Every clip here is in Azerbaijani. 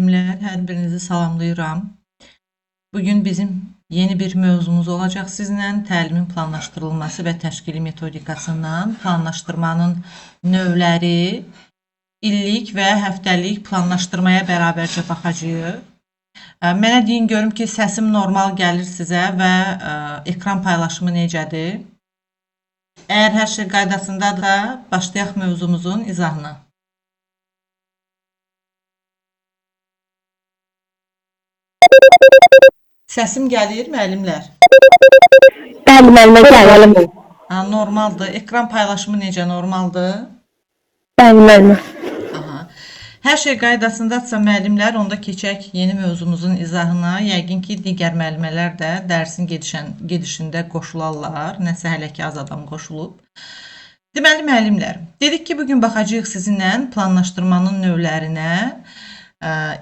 Her birinizi salamlayıram. Bugün bizim yeni bir mövzumuz olacaq sizlə. Təlimin planlaşdırılması və təşkili metodikasından planlaşdırmanın növləri, illik və həftəlik planlaşdırmaya bərabərcə baxacağıq. Mənə deyin görüm ki, səsim normal gəlir sizə və ekran paylaşımı necədir? Əgər hər şey qaydasındadır, başlayaq mövzumuzun izahına. Səsim gəlir müəllimlər? Bəli, müəllimə gəlir. Normaldır. Ekran paylaşımı necə normaldır? Bəli, müəllimə. Hər şey qaydasındadırsa müəllimlər, onda keçək yeni mövzumuzun izahına. Yəqin ki, digər müəllimələr də dərsin gedişində qoşularlar. Nəsə hələ ki az adam qoşulub. Deməli müəllimlər, dedik ki, bugün baxacağıq sizinlə planlaşdırmanın növlərinə,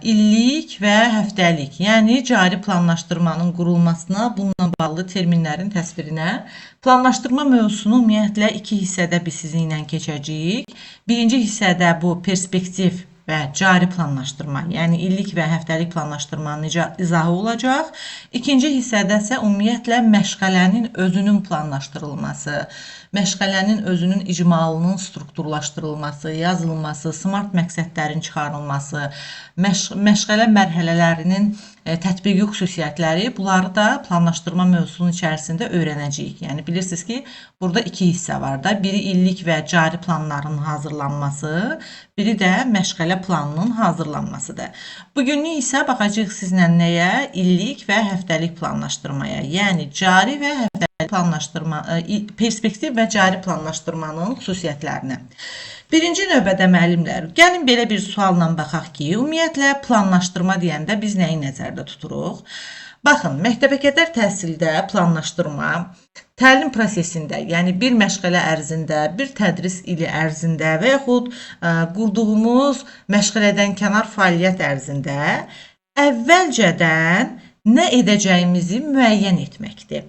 illik və həftəlik, yəni cari planlaşdırmanın qurulmasına, bununla bağlı terminlərin təsvirinə. Planlaşdırma mövzusunu ümumiyyətlə iki hissədə biz sizinlə keçəcəyik. Birinci hissədə bu perspektiv və cari planlaşdırma, yəni illik və həftəlik planlaşdırmanın izahı olacaq. İkinci hissədə isə ümumiyyətlə məşğələnin özünün planlaşdırılması, məşğələnin özünün icmalının strukturlaşdırılması, yazılması, smart məqsədlərin çıxarılması, məşğələ mərhələlərinin tətbiqi xüsusiyyətləri, bunları da planlaşdırma mövzusunun içərisində öyrənəcəyik. Yəni bilirsiniz ki, burada iki hissə var da. Biri illik və cari planların hazırlanması, biri də məşğələ planının hazırlanmasıdır. Bugünlük isə baxacağıq sizlə nəyə? İllik və həftəlik planlaşdırmaya, yəni cari və həftəlik planlaşdırma, perspektiv və cari planlaşdırmanın xüsusiyyətlərinə. Birinci növbədə müəllimlər, gəlin belə bir sualla baxaq ki, ümumiyyətlə planlaşdırma deyəndə biz nəyi nəzərdə tuturuq? Baxın, məktəbəqədər təhsildə planlaşdırma, təlim prosesində, yəni bir məşğələ ərzində, bir tədris ili ərzində və yaxud qurduğumuz məşğələdən kənar fəaliyyət ərzində əvvəlcədən nə edəcəyimizi müəyyən etməkdir.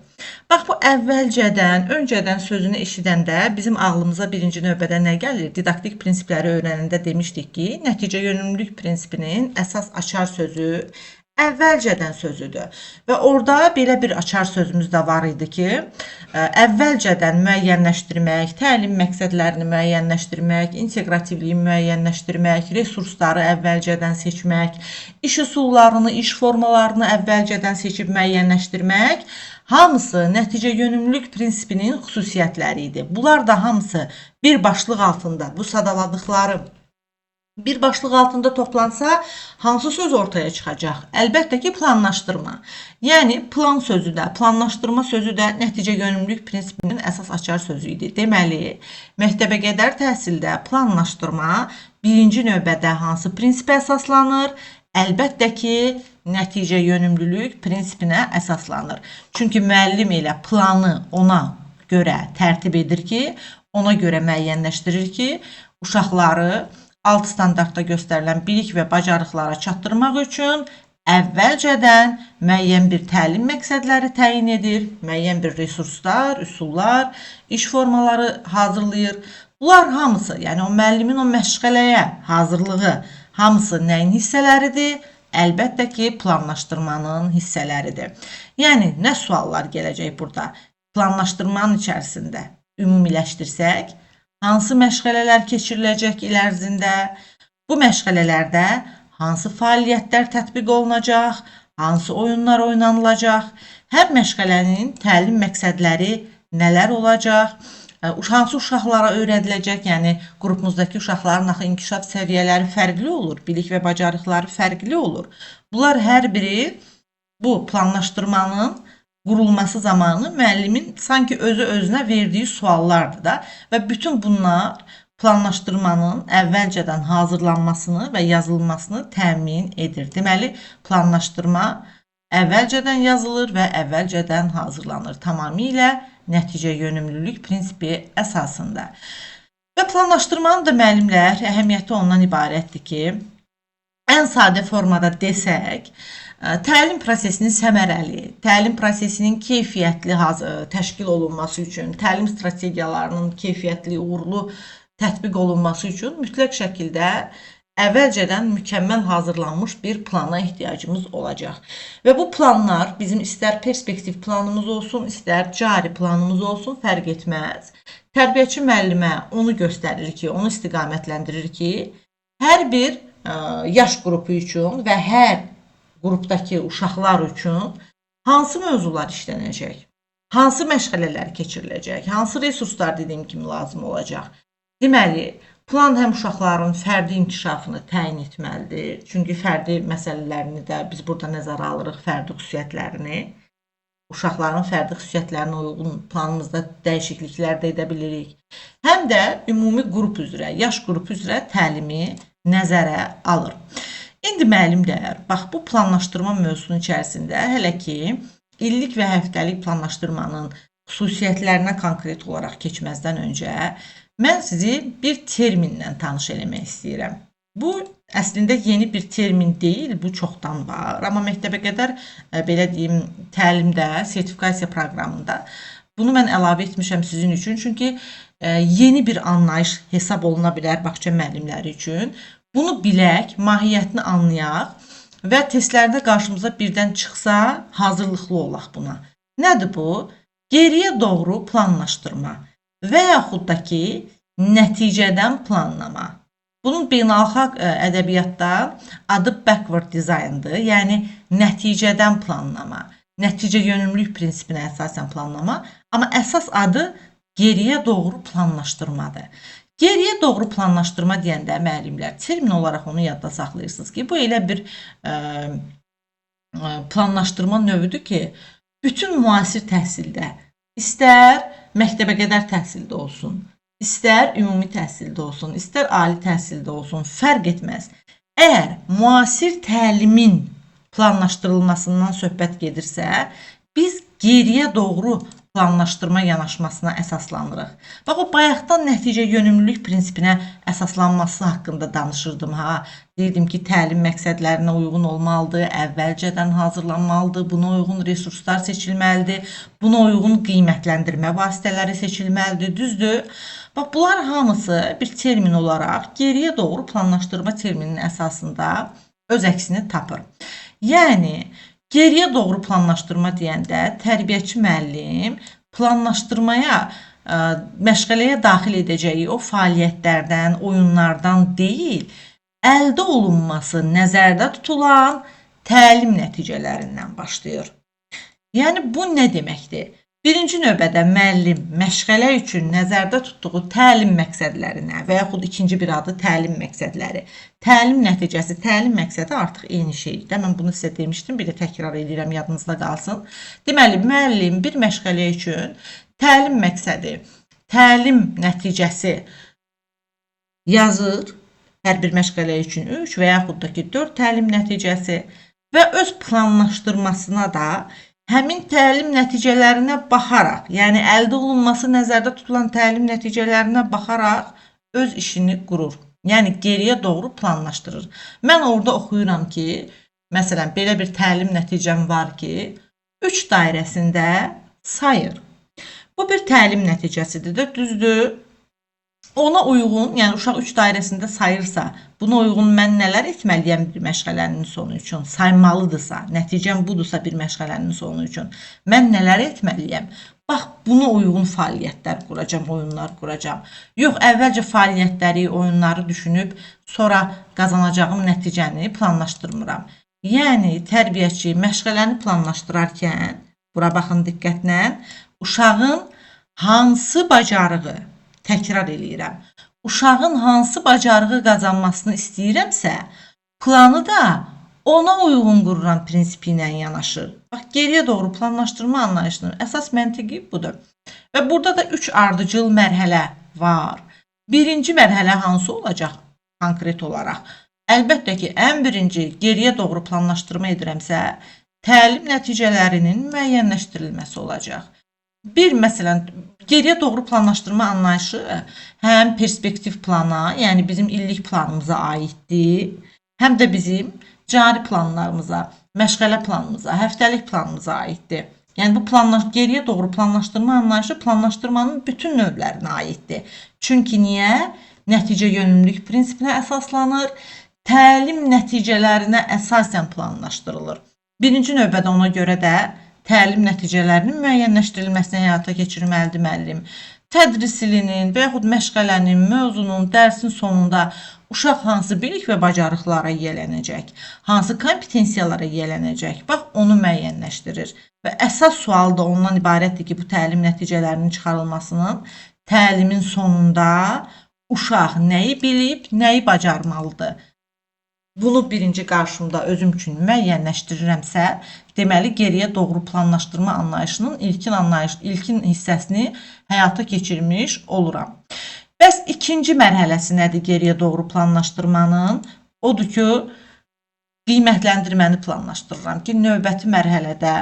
Bax, bu əvvəlcədən, öncədən sözünü eşidəndə bizim ağlımıza birinci növbədə nə gəlir? Didaktik prinsipləri öyrənəndə demişdik ki, nəticə yönümlülük prinsipinin əsas açar sözü əvvəlcədən sözüdür. Və orada belə bir açar sözümüz də var idi ki, əvvəlcədən müəyyənləşdirmək, təlim məqsədlərini müəyyənləşdirmək, inteqrativliyi müəyyənləşdirmək, resursları əvvəlcədən seçmək, iş üsullarını, iş formalarını əvvəlcədən seçib müəyyənləşdirmək, hamısı nəticə yönümlülük prinsipinin xüsusiyyətləri idi. Bunlar da hamısı bir başlıq altında, bu sadaladıqları bir başlıq altında toplansa, hansı söz ortaya çıxacaq? Əlbəttə ki, planlaşdırma. Yəni, plan sözü də, planlaşdırma sözü də nəticə yönümlülük prinsipinin əsas açar sözü idi. Deməli, məktəbəqədər təhsildə planlaşdırma birinci növbədə hansı prinsipə əsaslanır? Əlbəttə ki, nəticə yönümlülük prinsipinə əsaslanır. Çünki müəllim elə planı ona görə tərtib edir ki, ona görə müəyyənləşdirir ki, uşaqları alt standartda göstərilən bilik və bacarıqlara çatdırmaq üçün əvvəlcədən müəyyən bir təlim məqsədləri təyin edir, müəyyən bir resurslar, üsullar, iş formaları hazırlayır. Bunlar hamısı, yəni o müəllimin o məşğələyə hazırlığı hamısı nəyin hissələridir? Əlbəttə ki, planlaşdırmanın hissələridir. Yəni, nə suallar gələcək burada? Planlaşdırmanın içərisində ümumiləşdirsək, hansı məşğələlər keçiriləcək il ərzində? Bu məşğələlərdə hansı fəaliyyətlər tətbiq olunacaq? Hansı oyunlar oynanılacaq? Hər məşğələnin təlim məqsədləri nələr olacaq? Hansı uşaqlara öyrədiləcək? Yəni, qrupumuzdakı uşaqların axı inkişaf səviyyələri fərqli olur, bilik və bacarıqları fərqli olur. Bunlar hər biri bu planlaşdırmanın qurulması zamanı müəllimin sanki özü-özünə verdiyi suallardır da və bütün bunlar planlaşdırmanın əvvəlcədən hazırlanmasını və yazılmasını təmin edir. Deməli, planlaşdırma əvvəlcədən yazılır və əvvəlcədən hazırlanır. Tamamilə nəticə yönümlülük prinsipi əsasında. Və planlaşdırmanın da müəllimlər əhəmiyyəti ondan ibarətdir ki, ən sadə formada desək, təlim prosesinin səmərəli, təlim prosesinin keyfiyyətli təşkil olunması üçün, təlim strategiyalarının keyfiyyətli, uğurlu tətbiq olunması üçün mütləq şəkildə əvvəlcədən mükəmməl hazırlanmış bir plana ehtiyacımız olacaq. Və bu planlar bizim istər perspektiv planımız olsun, istər cari planımız olsun, fərq etməz. Tərbiyəçi müəllimə onu göstərir ki, onu istiqamətləndirir ki, hər bir yaş qrupu üçün və hər qrupdakı uşaqlar üçün hansı mövzular işlənəcək, hansı məşğələlər keçiriləcək, hansı resurslar dediyim kimi lazım olacaq. Deməli, plan həm uşaqların fərdi inkişafını təyin etməlidir. Çünki fərdi məsələlərini də biz burada nəzərə alırıq, fərdi xüsusiyyətlərini. Uşaqların fərdi xüsusiyyətlərinə uyğun planımızda dəyişikliklər də edə bilirik. Həm də ümumi qrup üzrə, yaş qrupu üzrə təlimi nəzərə alır. İndi müəllimlər, bax bu planlaşdırma mövzusunun içərisində hələ ki illik və həftəlik planlaşdırmanın xüsusiyyətlərinə konkret olaraq keçməzdən öncə mən sizi bir terminlə tanış eləmək istəyirəm. Bu əslində yeni bir termin deyil, bu çoxdan var. Amma məktəbəqədər belə deyim, təlimdə, sertifikasiya proqramında bunu mən əlavə etmişəm sizin üçün. Çünki yeni bir anlayış hesab oluna bilər bağça müəllimləri üçün. Bunu bilək, mahiyyətini anlayaq və testlərdə qarşımıza birdən çıxsa hazırlıqlı olaq buna. Nədir bu? Geriyə doğru planlaşdırma və yaxud da ki, nəticədən planlama. Bunun beynəlxalq ədəbiyyatda adı backward design'dır, yəni nəticədən planlama, nəticə yönümlülük prinsipinə əsasən planlama, amma əsas adı geriyə doğru planlaşdırmadır. Geriyə doğru planlaşdırma deyəndə müəllimlər termin olaraq onu yadda saxlayırsınız ki, bu elə bir planlaşdırma növüdür ki, bütün müasir təhsildə, istər məktəbəqədər təhsildə olsun, istər ümumi təhsildə olsun, istər ali təhsildə olsun, fərq etməz. Əgər müasir təlimin planlaşdırılmasından söhbət gedirsə, biz geriyə doğru planlaşdırma yanaşmasına əsaslanırıq. Bax, o bayaqdan nəticə yönümlülük prinsipinə əsaslanması haqqında danışırdım. Deyirdim ki, təlim məqsədlərinə uyğun olmalıdır, əvvəlcədən hazırlanmalıdır, buna uyğun resurslar seçilməlidir, buna uyğun qiymətləndirmə vasitələri seçilməlidir, düzdür? Bax, bunlar hamısı bir termin olaraq geriyə doğru planlaşdırma termininin əsasında öz əksini tapır. Yəni, geriyə doğru planlaşdırma deyəndə tərbiyəçi müəllim planlaşdırmaya, məşğələyə daxil edəcəyi o fəaliyyətlərdən, oyunlardan deyil, əldə olunması nəzərdə tutulan təlim nəticələrindən başlayır. Yəni, bu nə deməkdir? Birinci növbədə müəllim məşğələ üçün nəzərdə tutduğu təlim məqsədlərinə və yaxud ikinci bir adı təlim məqsədləri. Təlim nəticəsi, təlim məqsədi artıq eyni şeydir. Mən bunu sizə demişdim, bir də təkrar edirəm, yadınızda qalsın. Deməli, müəllim bir məşğələ üçün təlim məqsədi, təlim nəticəsi yazır. Hər bir məşğələ üçün 3 və yaxud da ki 4 təlim nəticəsi və öz planlaşdırmasına da həmin təlim nəticələrinə baxaraq, yəni əldə olunması nəzərdə tutulan təlim nəticələrinə baxaraq öz işini qurur. Yəni geriyə doğru planlaşdırır. Mən orada oxuyuram ki, məsələn, belə bir təlim nəticəm var ki, 3 dairəsində sayır. Bu bir təlim nəticəsidir də, düzdür? Ona uyğun, yəni uşaq 3 dairəsində sayırsa, buna uyğun mən nələr etməliyəm bir məşğələnin sonu üçün? Saymalıdırsa, nəticəm budursa bir məşğələnin sonu üçün, mən nələr etməliyəm? Bax, buna uyğun fəaliyyətlər quracam, oyunlar quracam. Yox, əvvəlcə fəaliyyətləri, oyunları düşünüb, sonra qazanacağım nəticəni planlaşdırmıram. Yəni, tərbiyəçi məşğələni planlaşdırarkən, bura baxın diqqətlə, uşağın hansı bacarığı, təkrar eləyirəm, uşağın hansı bacarığı qazanmasını istəyirəmsə, planı da ona uyğun qurulan prinsipi ilə yanaşır. Bax, geriyə doğru planlaşdırma anlayışının əsas məntiqi budur. Və burada da 3 ardıcıl mərhələ var. Birinci mərhələ hansı olacaq konkret olaraq? Əlbəttə ki, ən birinci geriyə doğru planlaşdırma edirəmsə, təlim nəticələrinin müəyyənləşdirilməsi olacaq. Bir, məsələn, geriyə doğru planlaşdırma anlayışı həm perspektiv plana, yəni bizim illik planımıza aiddir, həm də bizim cari planlarımıza, məşğələ planımıza, həftəlik planımıza aiddir. Yəni, bu geriyə doğru planlaşdırma anlayışı planlaşdırmanın bütün növlərinə aiddir. Çünki niyə? Nəticə yönümlülük prinsipinə əsaslanır, təlim nəticələrinə əsasən planlaşdırılır. Birinci növbədə ona görə də təlim nəticələrinin müəyyənləşdirilməsini həyata keçirməlidir müəllim. Tədris ilinin və yaxud məşğələnin, mövzunun, dərsin sonunda uşaq hansı bilik və bacarıqlara yiyələnəcək, hansı kompetensiyalara yiyələnəcək, bax onu müəyyənləşdirir. Və əsas sual da ondan ibarətdir ki, bu təlim nəticələrinin çıxarılmasının təlimin sonunda uşaq nəyi bilib, nəyi bacarmalıdır. Bunu birinci qarşımda özüm üçün müəyyənləşdirirəmsə, deməli geriyə doğru planlaşdırma anlayışının ilkin hissəsini həyata keçirmiş oluram. Bəs ikinci mərhələsi nədir geriyə doğru planlaşdırmanın? Odur ki, qiymətləndirməni planlaşdırıram ki, növbəti mərhələdə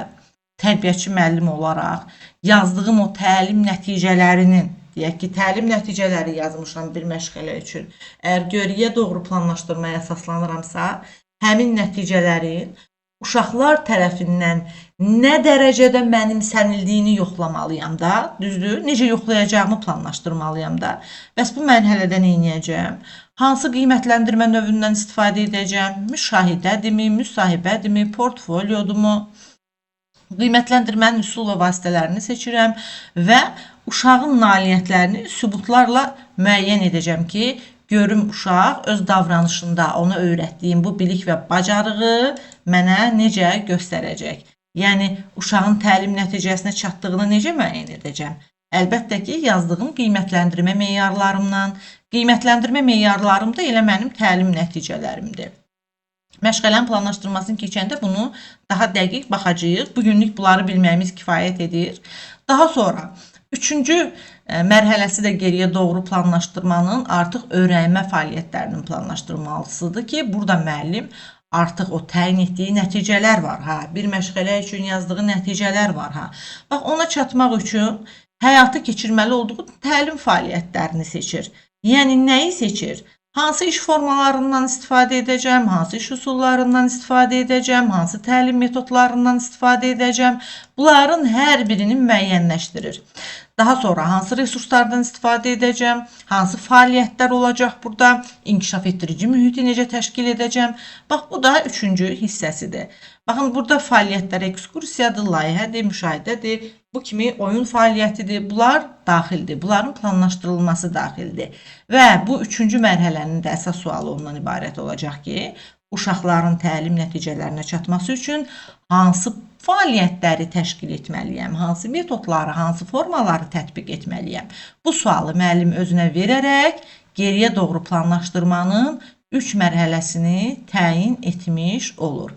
tərbiyəçi müəllim olaraq yazdığım o təlim nəticələrinin, deyək ki, təlim nəticələri yazmışam bir məşğələ üçün. Əgər geriyə doğru planlaşdırmaya əsaslanıramsa, həmin nəticələrin uşaqlar tərəfindən nə dərəcədə mənimsənildiyini yoxlamalıyam da, düzdür? Necə yoxlayacağımı planlaşdırmalıyam da. Bəs bu mərhələdə nə edəcəm? Hansı qiymətləndirmə növündən istifadə edəcəm? Müşahidədirmi, müsahibədirmi, portfolyodumu? Qiymətləndirmənin üsul və vasitələrini seçirəm və uşağın nailiyyətlərini sübutlarla müəyyən edəcəm ki, görüm uşaq öz davranışında ona öyrətdiyim bu bilik və bacarığı mənə necə göstərəcək. Yəni, uşağın təlim nəticəsinə çatdığını necə müəyyən edəcəm? Əlbəttə ki, yazdığım qiymətləndirmə meyarlarımdan, qiymətləndirmə meyarlarım da elə mənim təlim nəticələrimdir. Məşğələnin planlaşdırmasını keçəndə bunu daha dəqiq baxacağıq. Bugünlük bunları bilməyimiz kifayət edir. Daha sonra, üçüncü mərhələsi də geriyə doğru planlaşdırmanın artıq öyrənmə fəaliyyətlərinin planlaşdırılmasıdır ki, burada müəllim artıq o təyin etdiyi nəticələr var. Bir məşğələ üçün yazdığı nəticələr var. Bax, ona çatmaq üçün həyata keçirməli olduğu təlim fəaliyyətlərini seçir. Yəni, nəyi seçir? Hansı iş formalarından istifadə edəcəm, hansı iş üsullarından istifadə edəcəm, hansı təlim metodlarından istifadə edəcəm. Bunların hər birini müəyyənləşdirir. Daha sonra hansı resurslardan istifadə edəcəm, hansı fəaliyyətlər olacaq burada, inkişaf etdirici mühiti necə təşkil edəcəm. Bax, bu da üçüncü hissəsidir. Baxın, burada fəaliyyətlər ekskursiyadır, layihədir, müşahidədir, bu kimi oyun fəaliyyətidir. Bunlar daxildir, bunların planlaşdırılması daxildir. Və bu üçüncü mərhələnin də əsas sualı ondan ibarət olacaq ki, uşaqların təlim nəticələrinə çatması üçün hansı fəaliyyətləri təşkil etməliyəm, hansı metodları, hansı formaları tətbiq etməliyəm. Bu sualı müəllim özünə verərək geriyə doğru planlaşdırmanın 3 mərhələsini təyin etmiş olur.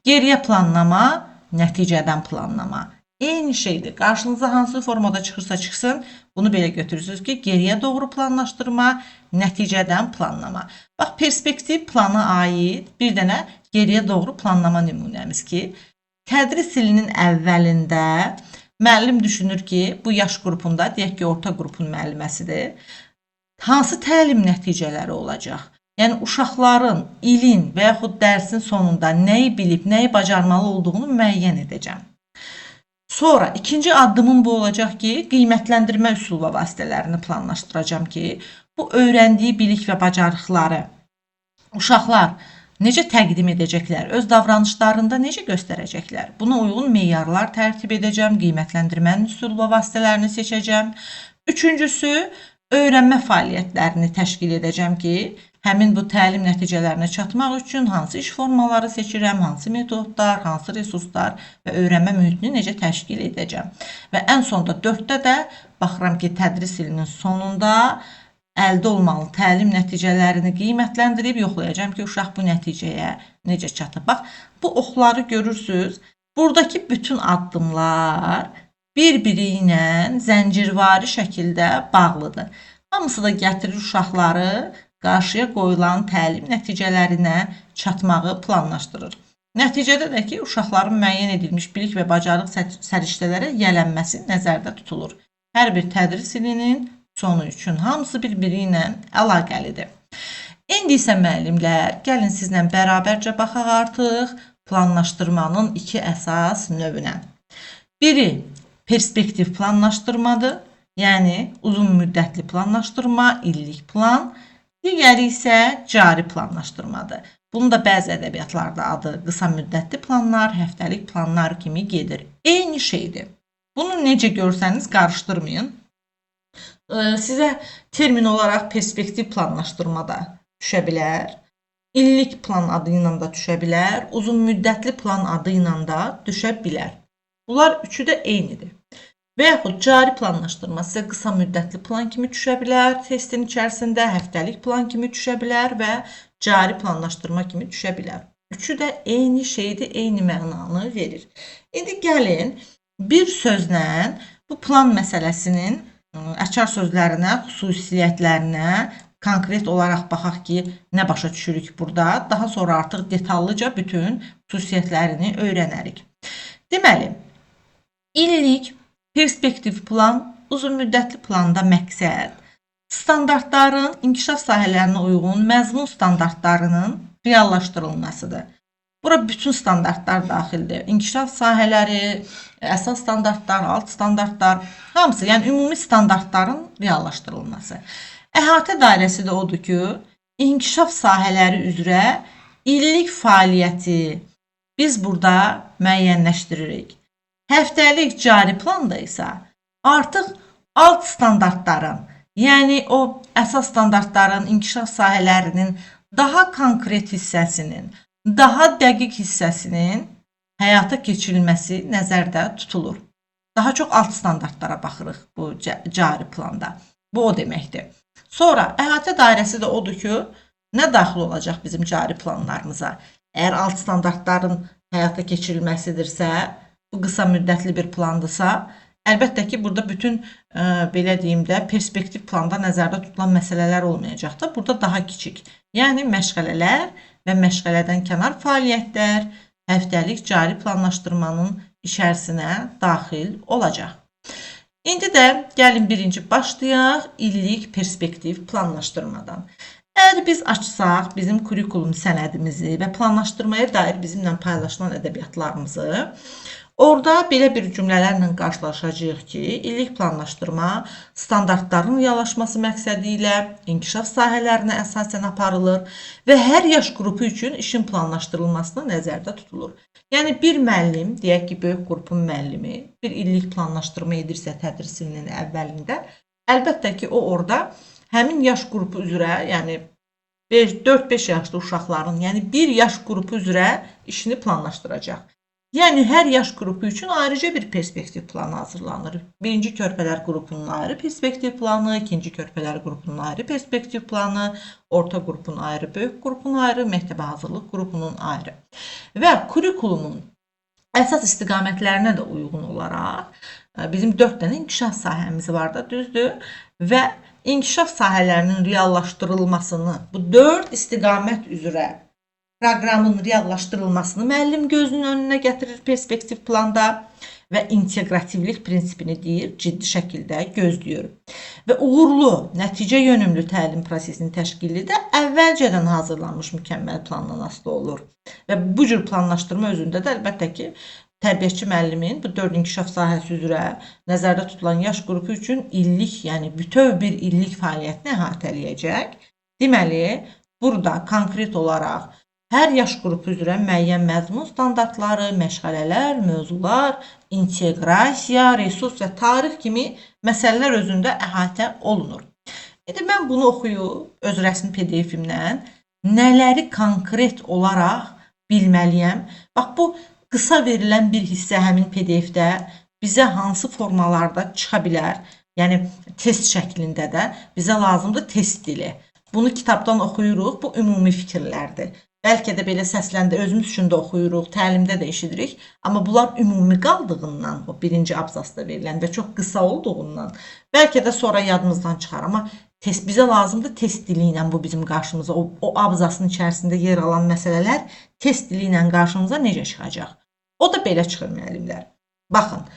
Geriyə planlama, nəticədən planlama. Eyni şeydir. Qarşınıza hansı formada çıxırsa çıxsın, bunu belə götürürsünüz ki, geriyə doğru planlaşdırma, nəticədən planlama. Bax, perspektiv plana aid bir dənə geriyə doğru planlama nümunəmiz ki, tədris ilinin əvvəlində müəllim düşünür ki, bu yaş qrupunda, deyək ki, orta qrupun müəlliməsidir, hansı təlim nəticələri olacaq? Yəni, uşaqların ilin və yaxud dərsin sonunda nəyi bilib, nəyi bacarmalı olduğunu müəyyən edəcəm. Sonra, ikinci addımım bu olacaq ki, qiymətləndirmə üsul və vasitələrini planlaşdıracağım ki, bu öyrəndiyi bilik və bacarıqları uşaqlar necə təqdim edəcəklər, öz davranışlarında necə göstərəcəklər? Buna uyğun meyarlar tərtib edəcəm, qiymətləndirmənin üsul və vasitələrini seçəcəm. Üçüncüsü, öyrənmə fəaliyyətlərini təşkil edəcəm ki, həmin bu təlim nəticələrinə çatmaq üçün hansı iş formaları seçirəm, hansı metodlar, hansı resurslar və öyrənmə mühitini necə təşkil edəcəm. Və ən sonda 4-də də baxıram ki, tədris ilinin sonunda əldə olmalı təlim nəticələrini qiymətləndirib yoxlayacağım ki, uşaq bu nəticəyə necə çatıb. Bax, bu oxları görürsünüz. Buradakı bütün addımlar bir-biri ilə zəncirvari şəkildə bağlıdır. Hamısı da gətirir uşaqları qarşıya qoyulan təlim nəticələrinə çatmağı planlaşdırır. Nəticədə də ki, uşaqların müəyyən edilmiş bilik və bacarıq səriştələrə yiyələnməsi nəzərdə tutulur. Hər bir tədris ilinin sonu üçün hamısı bir-biri ilə əlaqəlidir. İndi isə müəllimlər, gəlin sizlə bərabərcə baxaq artıq planlaşdırmanın 2 əsas növünə. Biri perspektiv planlaşdırmadır, yəni uzun müddətli planlaşdırma, illik plan. Digəri isə cari planlaşdırmadır. Bunun da bəzi ədəbiyyatlarda adı qısa müddətli planlar, həftəlik planlar kimi gedir. Eyni şeydir. Bunu necə görsəniz qarışdırmayın. Sizə termin olaraq perspektiv planlaşdırma da düşə bilər. İllik plan adı ilə də düşə bilər. Uzun müddətli plan adı ilə də düşə bilər. Bunlar üçü də eynidir. Və yaxud cari planlaşdırma sizə qısa müddətli plan kimi düşə bilər, testin içərisində həftəlik plan kimi düşə bilər və cari planlaşdırma kimi düşə bilər. Üçü də eyni şeydir, eyni mənanı verir. İndi gəlin bir sözlə bu plan məsələsinin əçar sözlərinə, xüsusiyyətlərinə konkret olaraq baxaq ki, nə başa düşürük burada. Daha sonra artıq detallıca bütün xüsusiyyətlərini öyrənərik. Deməli, illik perspektiv plan, uzun müddətli planda məqsəd, standartların inkişaf sahələrinə uyğun məzmun standartlarının reallaşdırılmasıdır. Bura bütün standartlar daxildir. İnkişaf sahələri, əsas standartlar, alt standartlar, hamısı, yəni ümumi standartların reallaşdırılması. Əhatə dairəsi də odur ki, inkişaf sahələri üzrə illik fəaliyyəti biz burada müəyyənləşdiririk. Həftəlik cari planda isə artıq alt standartların, yəni o əsas standartların, inkişaf sahələrinin daha konkret hissəsinin, daha dəqiq hissəsinin həyata keçirilməsi nəzərdə tutulur. Daha çox alt standartlara baxırıq bu cari planda. Bu o deməkdir. Sonra əhatə dairəsi də odur ki, nə daxil olacaq bizim cari planlarımıza? Əgər alt standartların həyata keçirilməsidirsə, bu qısa müddətli bir plandırsa, əlbəttə ki, burada bütün belə deyim də perspektiv planda nəzərdə tutulan məsələlər olmayacaq da, burada daha kiçik. Yəni məşğələlər və məşğələdən kənar fəaliyyətlər həftəlik cari planlaşdırmanın içərisinə daxil olacaq. İndi də gəlin birinci başlayaq illik perspektiv planlaşdırmadan. Əgər biz açsaq bizim kurikulum sənədimizi və planlaşdırmaya dair bizimlə paylaşılan ədəbiyyatlarımızı, orada belə bir cümlələrlə qarşılaşacağıq ki, illik planlaşdırma standartların reallaşması məqsədi ilə inkişaf sahələrinə əsasən aparılır və hər yaş qrupu üçün işin planlaşdırılmasına nəzərdə tutulur. Yəni bir müəllim, deyək ki, böyük qrupun müəllimi bir illik planlaşdırma edirsə tədris ilinin əvvəlində, əlbəttə ki, o orada həmin yaş qrupu üzrə, yəni 4-5 yaşlı uşaqların, yəni bir yaş qrupu üzrə işini planlaşdıracaq. Yəni, hər yaş qrupu üçün ayrıca bir perspektiv planı hazırlanır. Birinci körpələr qrupunun ayrı perspektiv planı, ikinci körpələr qrupunun ayrı perspektiv planı, orta qrupun ayrı, böyük qrupun ayrı, məktəbə hazırlıq qrupunun ayrı. Və kurikulumun əsas istiqamətlərinə də uyğun olaraq bizim 4 dənə inkişaf sahəmiz var da, düzdür? Və inkişaf sahələrinin reallaşdırılmasını, bu 4 istiqamət üzrə proqramın reallaşdırılmasını müəllim gözünün önünə gətirir perspektiv planda və inteqrativlik prinsipini deyir, ciddi şəkildə gözləyir. Və uğurlu, nəticə yönümlü təlim prosesinin təşkili də əvvəlcədən hazırlanmış mükəmməl plandan asılı olur. Və bu cür planlaşdırma özündə də əlbəttə ki, tərbiyəçi müəllimin bu 4 inkişaf sahəsi üzrə nəzərdə tutulan yaş qrupu üçün illik, yəni bütöv bir illik fəaliyyətini əhatələyəcək. Deməli, burada konkret olaraq hər yaş qrupu üzrə müəyyən məzmun standartları, məşğələlər, mövzular, inteqrasiya, resurs və tarix kimi məsələlər özündə əhatə olunur. İndi mən bunu oxuyub, öz rəsmi PDF-imdən nələri konkret olaraq bilməliyəm? Bax, bu qısa verilən bir hissə həmin PDF-də bizə hansı formalarda çıxa bilər? Yəni, test şəklində də bizə lazımdır test dili. Bunu kitabdan oxuyuruq, bu ümumi fikirlərdir. Bəlkə də belə səsləndə özümüz üçün də oxuyuruq, təlimdə də eşidirik. Amma bunlar ümumi qaldığından, o birinci abzasda verilən və çox qısa olduğundan, bəlkə də sonra yadımızdan çıxar. Amma bizə lazımdır test dili ilə bu bizim qarşımıza, o abzasın içərisində yer alan məsələlər test dili ilə qarşımıza necə çıxacaq? O da belə çıxır müəllimlər. Baxın,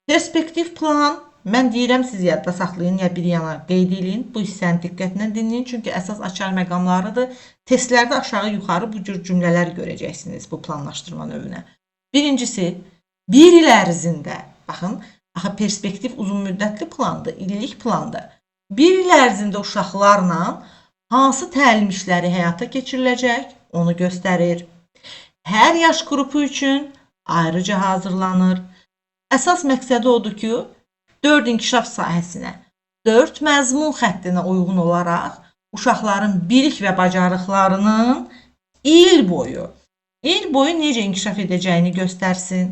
perspektiv plan, mən deyirəm, siz yadda saxlayın, ya bir yana qeyd edin, bu hissəni diqqətlə dinləyin, çünki əsas açar məqamlarıdır. Testlərdə aşağı-yuxarı bu cür cümlələr görəcəksiniz bu planlaşdırma növünə. Birincisi, bir il ərzində, baxın, perspektiv uzun müddətli plandır, illik plandır. Bir il ərzində uşaqlarla hansı təlim işləri həyata keçiriləcək, onu göstərir. Hər yaş qrupu üçün ayrıca hazırlanır. Əsas məqsədi odur ki, 4 inkişaf sahəsinə, 4 məzmun xəttinə uyğun olaraq uşaqların bilik və bacarıqlarının il boyu necə inkişaf edəcəyini göstərsin.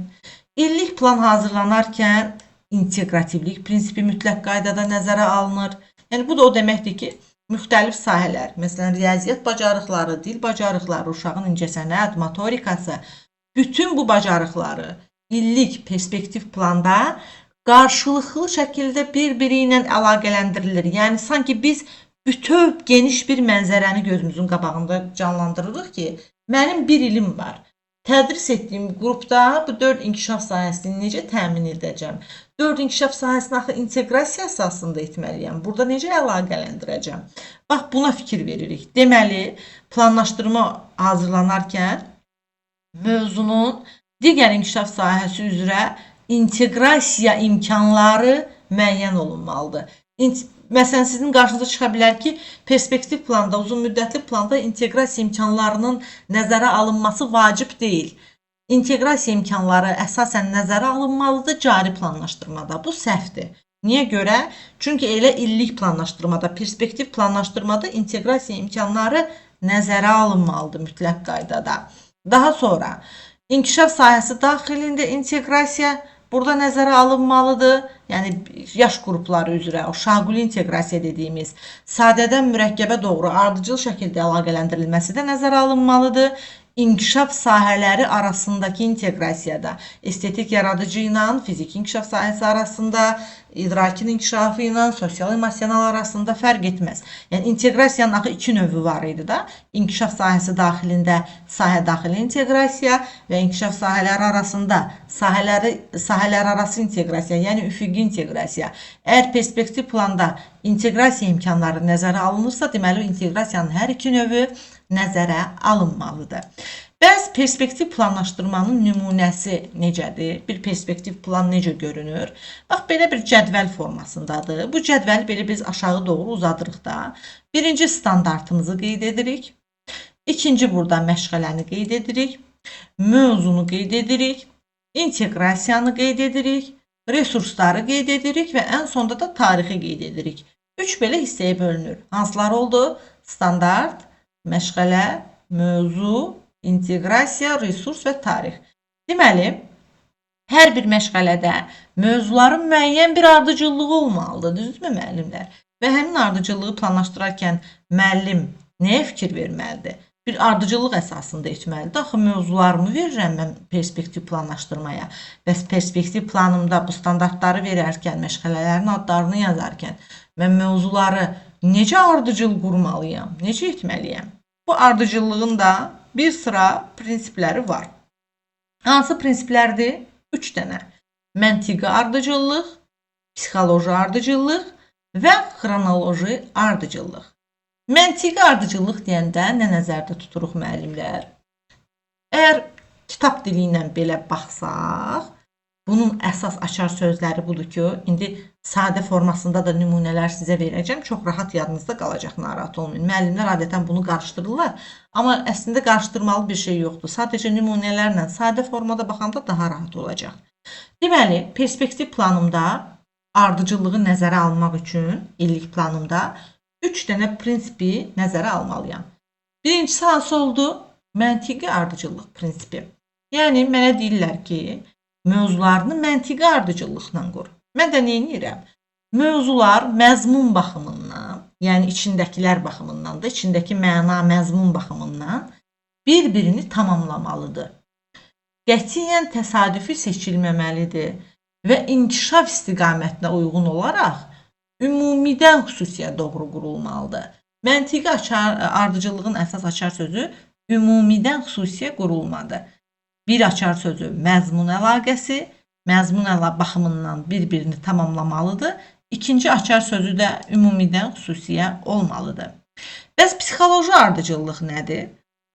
İllik plan hazırlanarkən inteqrativlik prinsipi mütləq qaydada nəzərə alınır. Yəni bu da o deməkdir ki, müxtəlif sahələr, məsələn riyaziyyat bacarıqları, dil bacarıqları, uşağın incəsənət, motorikası, bütün bu bacarıqları illik perspektiv planda qarşılıqlı şəkildə bir-biri ilə əlaqələndirilir. Yəni sanki biz bütöv geniş bir mənzərəni gözümüzün qabağında canlandırırıq ki, mənim bir ilim var. Tədris etdiyim qrupda bu 4 inkişaf sahəsini necə təmin edəcəm? 4 inkişaf sahəsini axı inteqrasiya əsasında etməliyəm. Burada necə əlaqələndirəcəm? Bax, buna fikir veririk. Deməli, planlaşdırma hazırlanarkən mövzunun digər inkişaf sahəsi üzrə inteqrasiya imkanları müəyyən olunmalıdır. Məsələn, sizin qarşınıza çıxa bilər ki, perspektiv planda, uzun müddətli planda inteqrasiya imkanlarının nəzərə alınması vacib deyil. İnteqrasiya imkanları əsasən nəzərə alınmalıdır cari planlaşdırmada. Bu səhvdir. Niyə görə? Çünki elə illik planlaşdırmada, perspektiv planlaşdırmada inteqrasiya imkanları nəzərə alınmalıdır mütləq qaydada. Daha sonra, inkişaf sahəsi daxilində inteqrasiya burada nəzərə alınmalıdır. Yəni, yaş qrupları üzrə, o şaquli inteqrasiya dediyimiz sadədən mürəkkəbə doğru ardıcıl şəkildə əlaqələndirilməsi də nəzərə alınmalıdır. İnkişaf sahələri arasındakı inteqrasiyada estetik yaradıcı ilə fiziki inkişaf sahəsi arasında, idrakin inkişafı ilə sosial emosional arasında fərq etməz. Yəni, inteqrasiyanın axı 2 növü var idi da. İnkişaf sahəsi daxilində sahə daxili inteqrasiya və inkişaf sahələri arasında sahələr arası inteqrasiya, yəni üfüqi inteqrasiya. Əgər perspektiv planda inteqrasiya imkanları nəzərə alınırsa, deməli, inteqrasiyanın hər 2 növü nəzərə alınmalıdır. Bəs perspektiv planlaşdırmanın nümunəsi necədir? Bir perspektiv plan necə görünür? Bax, belə bir cədvəl formasındadır. Bu cədvəli belə biz aşağı doğru uzadırıq da. Birinci standartımızı qeyd edirik. İkinci burada məşğələni qeyd edirik. Mövzunu qeyd edirik. İnteqrasiyanı qeyd edirik. Resursları qeyd edirik və ən sonda da tarixi qeyd edirik. 3 belə hissəyə bölünür. Hansılar oldu? Standart, məşğələ, mövzu, inteqrasiya, resurs və tarix. Deməli, hər bir məşğələdə mövzuların müəyyən bir ardıcıllığı olmalıdır, düzdürmü müəllimlər? Və həmin ardıcıllığı planlaşdırarkən müəllim nəyə fikir verməlidir? Bir ardıcıllıq əsasında etməlidir. Axı, mövzularımı verirəm mən perspektiv planlaşdırmaya. Bəs perspektiv planımda bu standartları verərkən, məşğələlərin adlarını yazarkən mən mövzuları necə ardıcıl qurmalıyam, necə etməliyəm? Bu ardıcıllığın da bir sıra prinsipləri var. Hansı prinsiplərdir? 3 dənə. Məntiqi ardıcıllıq, psixoloji ardıcıllıq və xronoloji ardıcıllıq. Məntiqi ardıcıllıq deyəndə nə nəzərdə tuturuq müəllimlər? Əgər kitab dili ilə belə baxsaq, bunun əsas açar sözləri budur ki, indi sadə formasında da nümunələr sizə verəcəm. Çox rahat yadınızda qalacaq, narahat olmayın. Müəllimlər adətən bunu qarışdırırlar. Amma əslində qarışdırmalı bir şey yoxdur. Sadəcə nümunələrlə sadə formada baxanda daha rahat olacaq. Deməli, perspektiv planımda ardıcıllığı nəzərə almaq üçün illik planımda 3 dənə prinsipi nəzərə almalıyam. Birincisi hansı oldu? Məntiqi ardıcıllıq prinsipi. Yəni, mənə deyirlər ki, mövzularını məntiqi ardıcıllıqla qur. Mən də nə edirəm? Mövzular məzmun baxımından, yəni içindəkilər baxımından da, içindəki məna, məzmun baxımından bir-birini tamamlamalıdır. Qətiyyən təsadüfi seçilməməlidir və inkişaf istiqamətinə uyğun olaraq ümumidən xüsusiyə doğru qurulmalıdır. Məntiqi ardıcıllığın əsas açar sözü ümumidən xüsusiyə qurulmadır. Bir açar sözü məzmun əlaqəsi, məzmun baxımından bir-birini tamamlamalıdır. İkinci açar sözü də ümumidən xüsusiyə olmalıdır. Bəs psixoloji ardıcıllıq nədir?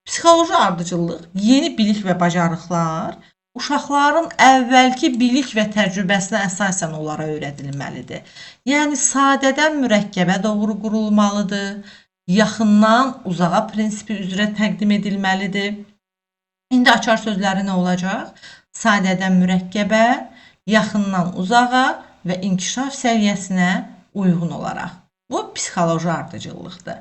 Psixoloji ardıcıllıq yeni bilik və bacarıqlar uşaqların əvvəlki bilik və təcrübəsinə əsasən onlara öyrədilməlidir. Yəni, sadədən mürəkkəbə doğru qurulmalıdır. yaxından uzağa prinsipi üzrə təqdim edilməlidir. İndi açar sözləri nə olacaq? Sadədən mürəkkəbə, yaxından uzağa və inkişaf səviyyəsinə uyğun olaraq. Bu psixoloji ardıcıllıqdır.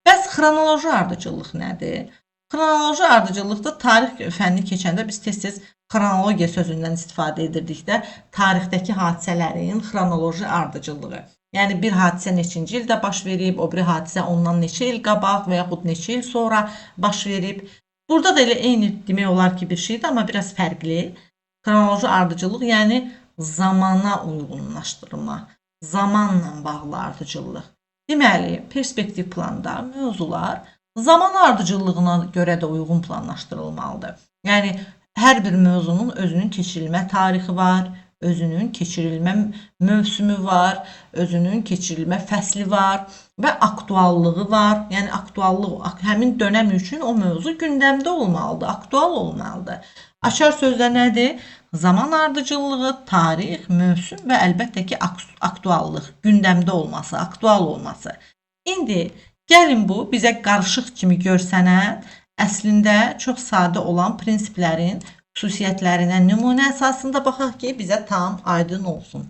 Bəs xronoloji ardıcıllıq nədir? Xronoloji ardıcıllıqda tarix fənni keçəndə biz tez-tez xronologiya sözündən istifadə edirdikdə tarixdəki hadisələrin xronoloji ardıcıllığı. Yəni bir hadisə neçinci ildə baş verib, o biri hadisə ondan neçə il qabaq və yaxud neçə il sonra baş verib. Burada da elə eyni demək olar ki bir şeydir, amma biraz fərqli. Xronoloji ardıcıllıq, yəni zamana uyğunlaşdırma, zamanla bağlı ardıcıllıq. Deməli, perspektiv planda mövzular zaman ardıcıllığına görə də uyğun planlaşdırılmalıdır. Yəni, hər bir mövzunun özünün keçirilmə tarixi var, özünün keçirilmə mövsümü var, özünün keçirilmə fəsli var və aktuallığı var. Yəni, aktuallıq həmin dönəm üçün o mövzu gündəmdə olmalıdır, aktual olmalıdır. Açar sözdə nədir? Zaman ardıcıllığı, tarix, mövsüm və əlbəttə ki, aktuallıq, gündəmdə olması, aktual olması. İndi gəlin bu bizə qarışıq kimi görsənən, əslində çox sadə olan prinsiplərin xüsusiyyətlərinə nümunə əsasında baxaq ki, bizə tam aydın olsun.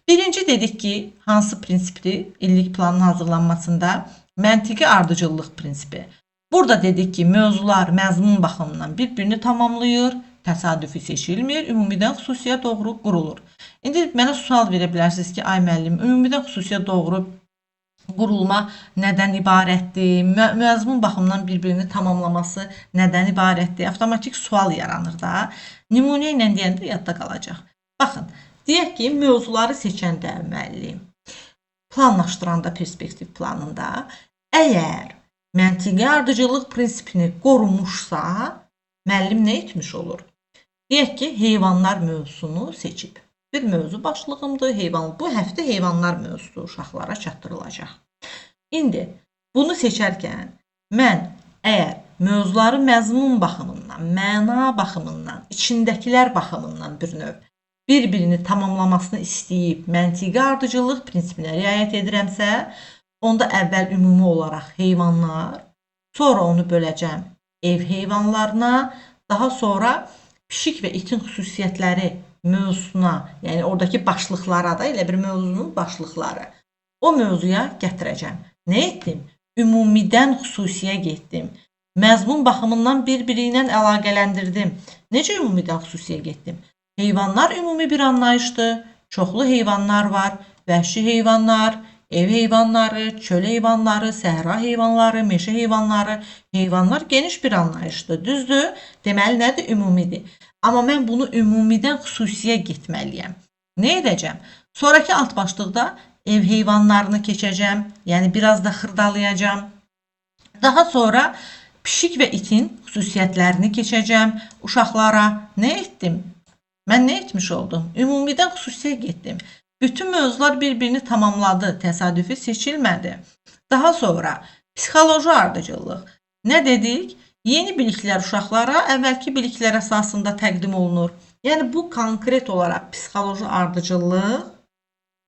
Birinci dedik ki, hansı prinsipdir illik planın hazırlanmasında? Məntiqi ardıcıllıq prinsipi. Burada dedik ki, mövzular məzmun baxımından bir-birini tamamlayır, təsadüfi seçilmir, ümumidən xüsusiyə doğru qurulur. İndi mənə sual verə bilərsiniz ki, ay müəllim, ümumidən xüsusiyə doğru qurulma nədən ibarətdir? Məzmun baxımdan bir-birini tamamlaması nədən ibarətdir? Avtomatik sual yaranır da. Nümunə ilə deyəndə yadda qalacaq. Baxın, deyək ki, mövzuları seçəndə müəllim, planlaşdıranda perspektiv planında, əgər məntiqi ardıcıllıq prinsipini qorumuşsa, müəllim nə etmiş olur? Deyək ki, heyvanlar mövzusunu seçib. Bir mövzu başlığımdır, bu həftə heyvanlar mövzusu uşaqlara çatdırılacaq. İndi bunu seçərkən mən əgər mövzuları məzmun baxımından, məna baxımından, içindəkilər baxımından bir-birini tamamlamasını istəyib məntiqi ardıcıllıq prinsipinə riayət edirəmsə, onda əvvəl ümumi olaraq heyvanlar, sonra onu böləcəm ev heyvanlarına, daha sonra pişik və itin xüsusiyyətləri mövzusuna, yəni oradakı başlıqlara da elə bir mövzunun başlıqları. O mövzuya gətirəcəm. Nə etdim? Ümumidən xüsusiyə getdim. Məzmun baxımından bir-biri ilə əlaqələndirdim. Necə ümumidən xüsusiyə getdim? Heyvanlar ümumi bir anlayışdır. Çoxlu heyvanlar var. Vəhşi heyvanlar, ev heyvanları, çöl heyvanları, səhra heyvanları, meşə heyvanları. Heyvanlar geniş bir anlayışdır. Düzdür? Deməli nədir? Ümumidir. Amma mən bunu ümumidən xüsusiyə getməliyəm. Nə edəcəm? Sonraki alt başlıqda ev heyvanlarını keçəcəm. Yəni biraz da xırdalayacağım. Daha sonra pişik və itin xüsusiyyətlərini keçəcəm. Uşaqlara nə etdim? Mən nə etmiş oldum? Ümumidən xüsusiyə getdim. Bütün mövzular bir-birini tamamladı. Təsadüfi seçilmədi. Daha sonra psixoloji ardıcıllıq. Nə dedik? Yeni biliklər uşaqlara əvvəlki biliklər əsasında təqdim olunur. Yəni bu konkret olaraq psixoloji ardıcıllıq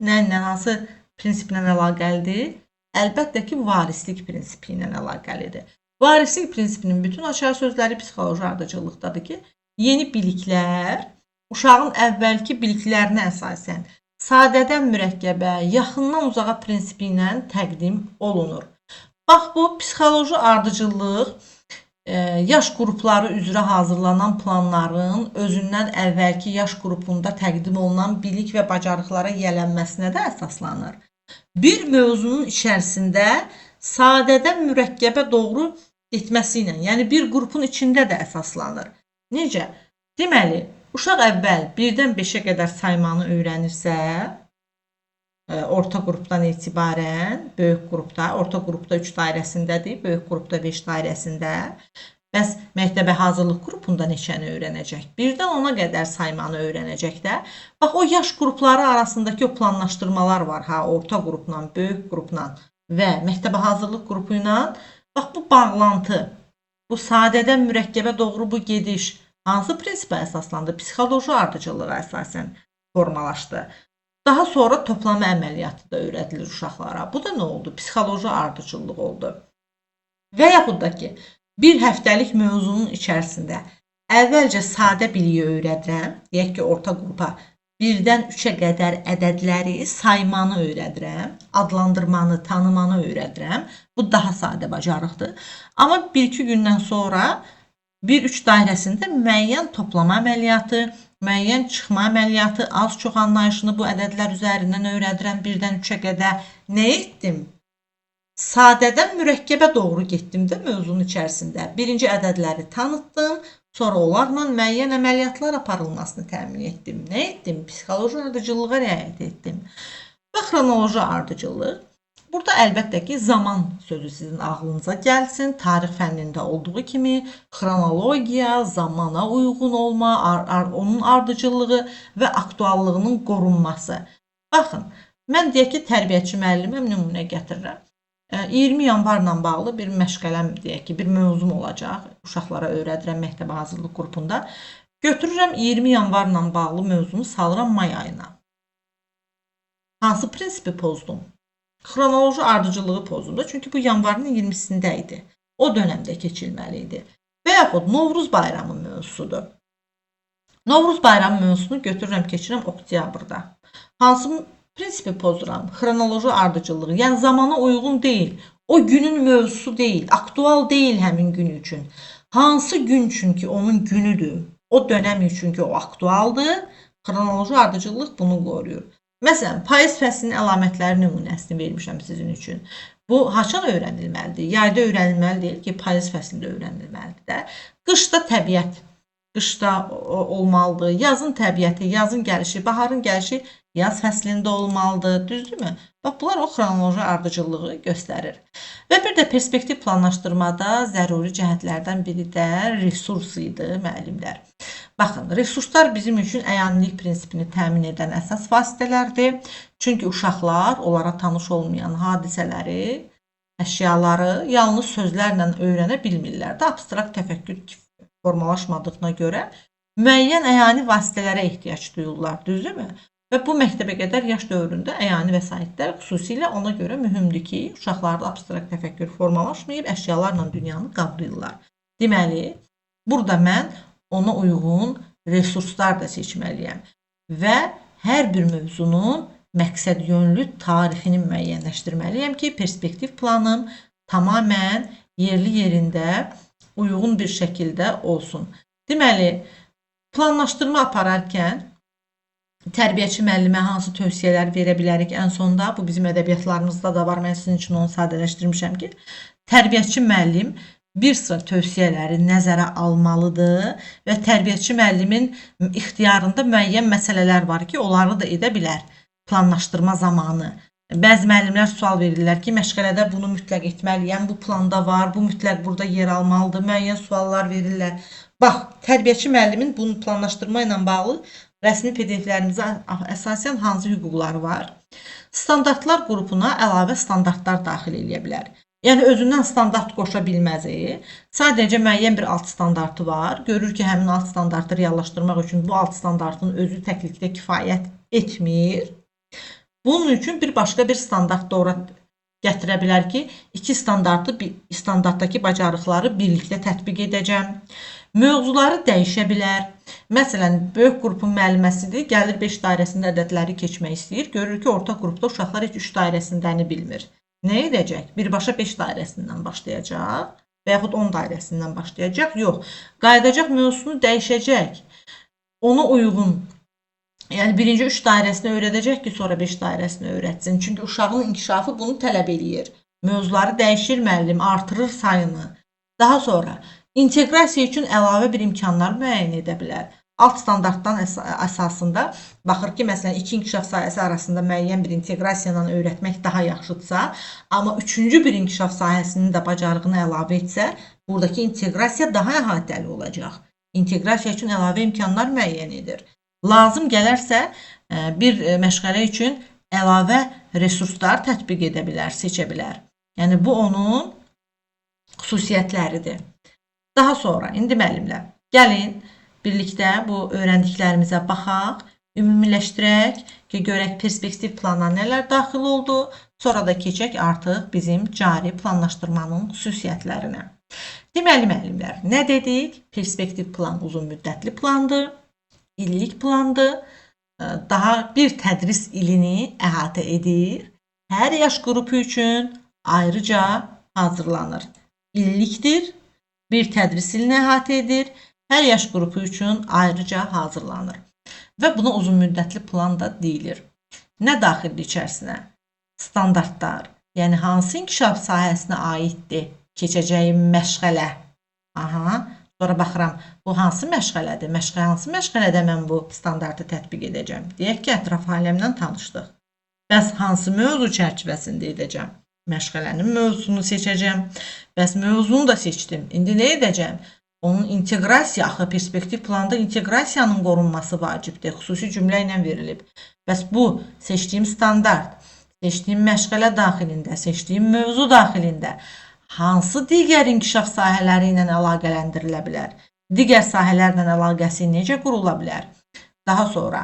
hansı prinsiplə əlaqəlidir? Əlbəttə ki, varislik prinsipi ilə əlaqəlidir. Varislik prinsipinin bütün açar sözləri psixoloji ardıcıllıqdadır ki, yeni biliklər uşağın əvvəlki biliklərinə əsasən sadədən mürəkkəbə, yaxından uzağa prinsipi ilə təqdim olunur. Bax, bu psixoloji ardıcıllıq yaş qrupları üzrə hazırlanan planların özündən əvvəlki yaş qrupunda təqdim olunan bilik və bacarıqlara yiyələnməsinə də əsaslanır. Bir mövzunun içərisində sadədən mürəkkəbə doğru getməsi ilə, yəni bir qrupun içində də əsaslanır. Necə? Deməli, uşaq əvvəl 1-dən 5-ə qədər saymanı öyrənirsə, orta qrupdan etibarən, böyük qrupda, orta qrupda 3 dairəsindədir, böyük qrupda 5 dairəsində. Bəs məktəbə hazırlıq qrupunda neçəni öyrənəcək? 1-dən 10-a qədər saymanı öyrənəcək də. Bax, o yaş qrupları arasındakı o planlaşdırmalar var, orta qrupla, böyük qrupla və məktəbə hazırlıq qrupu ilə. Bax, bu bağlantı, bu sadədən mürəkkəbə doğru bu gediş hansı prinsipə əsaslandı? Psixoloji ardıcıllığa əsasən formalaşdı. Daha sonra toplama əməliyyatı da öyrədilir uşaqlara. Bu da nə oldu? Psixoloji ardıcıllıq oldu. Və yaxud da ki, bir həftəlik mövzunun içərisində əvvəlcə sadə biliyi öyrədirəm, deyək ki, orta qrupa 1-dən 3-ə qədər ədədləri saymanı öyrədirəm, adlandırmanı, tanımanı öyrədirəm. Bu daha sadə bacarıqdır. Amma 1-2 gündən sonra 1-3 dairəsində müəyyən toplama əməliyyatı, müəyyən çıxma əməliyyatı, az-çox anlayışını bu ədədlər üzərindən öyrədirəm 1-dən 3-ə qədər. Nə etdim? Sadədən mürəkkəbə doğru getdim də mövzunun içərisində. Birinci ədədləri tanıtdım, sonra onlarla müəyyən əməliyyatlar aparılmasını təmin etdim. Nə etdim? Psixoloji ardıcıllığa riayət etdim. Və xronoloji ardıcıllıq. Burada əlbəttə ki, zaman sözü sizin ağlınıza gəlsin. Tarix fənnində olduğu kimi xronologiya, zamana uyğun olma, onun ardıcıllığı və aktuallığının qorunması. Baxın, mən deyək ki, tərbiyəçi müəlliməm, nümunə gətirirəm. 20 yanvarla bağlı bir məşğələm deyək ki, bir mövzum olacaq. Uşaqlara öyrədirəm məktəbə hazırlıq qrupunda. Götürürəm 20 yanvarla bağlı mövzunu salıram may ayına. Hansı prinsipi pozdum? Xronoloji ardıcılığı pozdum da, çünki bu yanvarın 20-sində idi. O dönəmdə keçilməli idi. Və yaxud Novruz bayramı mövzusudur. Novruz bayramı mövzusunu götürürəm, keçirəm oktyabrda. Hansı prinsipi pozuram? Xronoloji ardıcılığı, yəni zamana uyğun deyil. O günün mövzusu deyil, aktual deyil həmin gün üçün. Hansı gün üçün ki, onun günüdür, o dönəm üçün ki, o aktualdır, xronoloji ardıcılıq bunu qoruyur. Məsələn, payız fəslinin əlamətləri nümunəsini vermişəm sizin üçün. Bu, haçan öyrənilməlidir? Yayda öyrənilməli deyil ki, payız fəslində öyrənilməlidir də. Qışda təbiət, qışda olmalıdır. Yazın təbiəti, yazın gəlişi, baharın gəlişi yaz fəslində olmalıdır, düzdürmü? Bax, bunlar o xronoloji ardıcıllığı göstərir. Və bir də perspektiv planlaşdırmada zəruri cəhətlərdən biri də resurs idi, müəllimlər. Baxın, resurslar bizim üçün əyanilik prinsipini təmin edən əsas vasitələrdir. Çünki uşaqlar onlara tanış olmayan hadisələri, əşyaları yalnız sözlərlə öyrənə bilmirlər də. Abstrakt təfəkkür formalaşmadığına görə müəyyən əyani vasitələrə ehtiyac duyurlar, düzdürmü? Və bu məktəbə qədər yaş dövründə əyani vəsaitlər xüsusilə ona görə mühümdür ki, uşaqlarda abstrakt təfəkkür formalaşmayıb, əşyalarla dünyanı qavrayırlar. Deməli, burada mən ona uyğun resurslar da seçməliyəm və hər bir mövzunun məqsəd yönlü tarixini müəyyənləşdirməliyəm ki, perspektiv planım tamamən yerli yerində uyğun bir şəkildə olsun. Deməli, planlaşdırma apararkən tərbiyəçi müəllimə hansı tövsiyələr verə bilərik ən sonda? Bu bizim ədəbiyyatlarımızda da var. Mən sizin üçün onu sadələşdirmişəm ki, tərbiyəçi müəllim bir sıra tövsiyələri nəzərə almalıdır və tərbiyəçi müəllimin ixtiyarında müəyyən məsələlər var ki, onları da edə bilər planlaşdırma zamanı. Bəzi müəllimlər sual verirlər ki, məşğələdə bunu mütləq etməliyəm, bu planda var, bu mütləq burada yer almalıdır, müəyyən suallar verirlər. Bax, tərbiyəçi müəllimin bunu planlaşdırma ilə bağlı rəsmi PDF-lərimizə əsasən hansı hüquqları var? Standartlar qrupuna əlavə standartlar daxil edə bilər. Yəni, özündən standart qoşa bilməz. Sadəcə müəyyən bir alt standartı var. Görür ki, həmin alt standartı reallaşdırmaq üçün bu alt standartın özü təklikdə kifayət etmir. Bunun üçün bir başqa bir standart da ora gətirə bilər ki, iki standartdakı bacarıqları birlikdə tətbiq edəcəm. Mövzuları dəyişə bilər. Məsələn, böyük qrupun müəlliməsidir, gəlir 5 dairəsində ədədləri keçmək istəyir. Görür ki, orta qrupda uşaqlar heç 3 dairəsindəni bilmir. Nə edəcək? Birbaşa 5 dairəsindən başlayacaq və yaxud 10 dairəsindən başlayacaq. Yox, qayıdacaq mövzusunu dəyişəcək. Ona uyğun, yəni birinci 3 dairəsini öyrədəcək ki, sonra 5 dairəsini öyrətsin. Çünki uşağın inkişafı bunu tələb eləyir. Mövzuları dəyişir müəllim, artırır sayını. Daha sonra inteqrasiya üçün əlavə bir imkanlar müəyyən edə bilər. Alt standartdan əsasında baxır ki, məsələn, iki inkişaf sahəsi arasında müəyyən bir inteqrasiya ilə öyrətmək daha yaxşıdırsa, amma üçüncü bir inkişaf sahəsinin də bacarığını əlavə etsə, buradakı inteqrasiya daha əhatəli olacaq. İnteqrasiya üçün əlavə imkanlar müəyyən edir. Lazım gələrsə, bir məşğələ üçün əlavə resurslar tətbiq edə bilər, seçə bilər. Yəni, bu onun xüsusiyyətləridir. Daha sonra, indi müəllimlər, gəlin birlikdə bu öyrəndiklərimizə baxaq Ümumiləşdirək ki, görək perspektiv plana nələr daxil oldu. Sonra da keçək artıq bizim cari planlaşdırmanın xüsusiyyətlərinə. Deməli müəllimlər, nə dedik? Perspektiv plan uzun müddətli plandır, illik plandır. Daha bir tədris ilini əhatə edir. Hər yaş qrupu üçün ayrıca hazırlanır. İllikdir, bir tədris ilini əhatə edir. Hər yaş qrupu üçün ayrıca hazırlanır. Və buna uzun müddətli plan da deyilir. Nə daxildir içərisinə? Standartlar, yəni hansı inkişaf sahəsinə aiddir keçəcəyim məşğələ? Sonra baxıram, bu hansı məşğələdir? Hansı məşğələdə mən bu standartı tətbiq edəcəm? Deyək ki, ətraf aləmlə tanışdıq. Bəs hansı mövzu çərçivəsində edəcəm? Məşğələnin mövzusunu seçəcəm. Bəs mövzunu da seçdim. İndi nə edəcəm? Onun inteqrasiya, axı perspektiv planda inteqrasiyanın qorunması vacibdir. Xüsusi cümlə ilə verilib. Bəs bu seçdiyim standart, seçdiyim məşğələ daxilində, seçdiyim mövzu daxilində hansı digər inkişaf sahələri ilə əlaqələndirilə bilər? Digər sahələrlə əlaqəsi necə qurula bilər? Daha sonra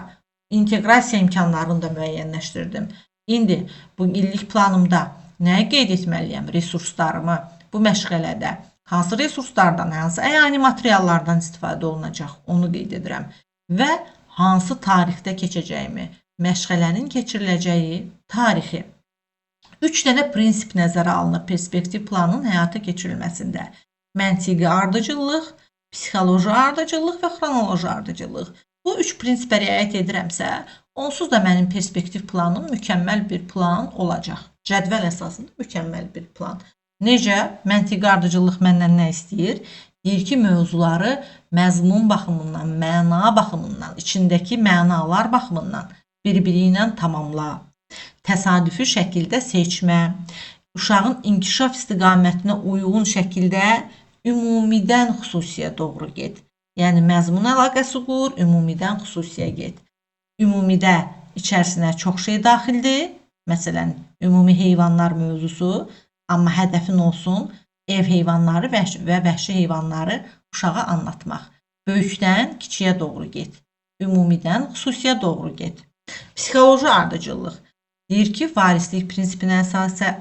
inteqrasiya imkanlarını da müəyyənləşdirdim. İndi bu illik planımda nəyə qeyd etməliyəm? Resurslarımı bu məşğələdə hansı resurslardan, hansı əyani materiallardan istifadə olunacaq, onu qeyd edirəm. Və hansı tarixdə keçəcəyimi, məşğələnin keçiriləcəyi tarixi. 3 dənə prinsip nəzərə alınır perspektiv planın həyata keçirilməsində. Məntiqi ardıcıllıq, psixoloji ardıcıllıq və xronoloji ardıcıllıq. Bu 3 prinsipə riayət edirəmsə, onsuz da mənim perspektiv planım mükəmməl bir plan olacaq. Cədvəl əsasında mükəmməl bir plan. Necə? Məntiqi ardıcıllıq məndən nə istəyir? Deyir ki, mövzuları məzmun baxımından, məna baxımından, içindəki mənalar baxımından bir-biri ilə tamamla. Təsadüfi şəkildə seçmə, uşağın inkişaf istiqamətinə uyğun şəkildə ümumidən xüsusiyə doğru get. Yəni, məzmun əlaqəsi qur, ümumidən xüsusiyə get. Ümumidə içərisinə çox şey daxildir. Məsələn, ümumi heyvanlar mövzusu, amma hədəfin olsun ev heyvanları və vəhşi heyvanları uşağa anlatmaq. Böyükdən kiçiyə doğru get. Ümumidən xüsusiyə doğru get. Psixoloji ardıcıllıq. Deyir ki, varislik prinsipinə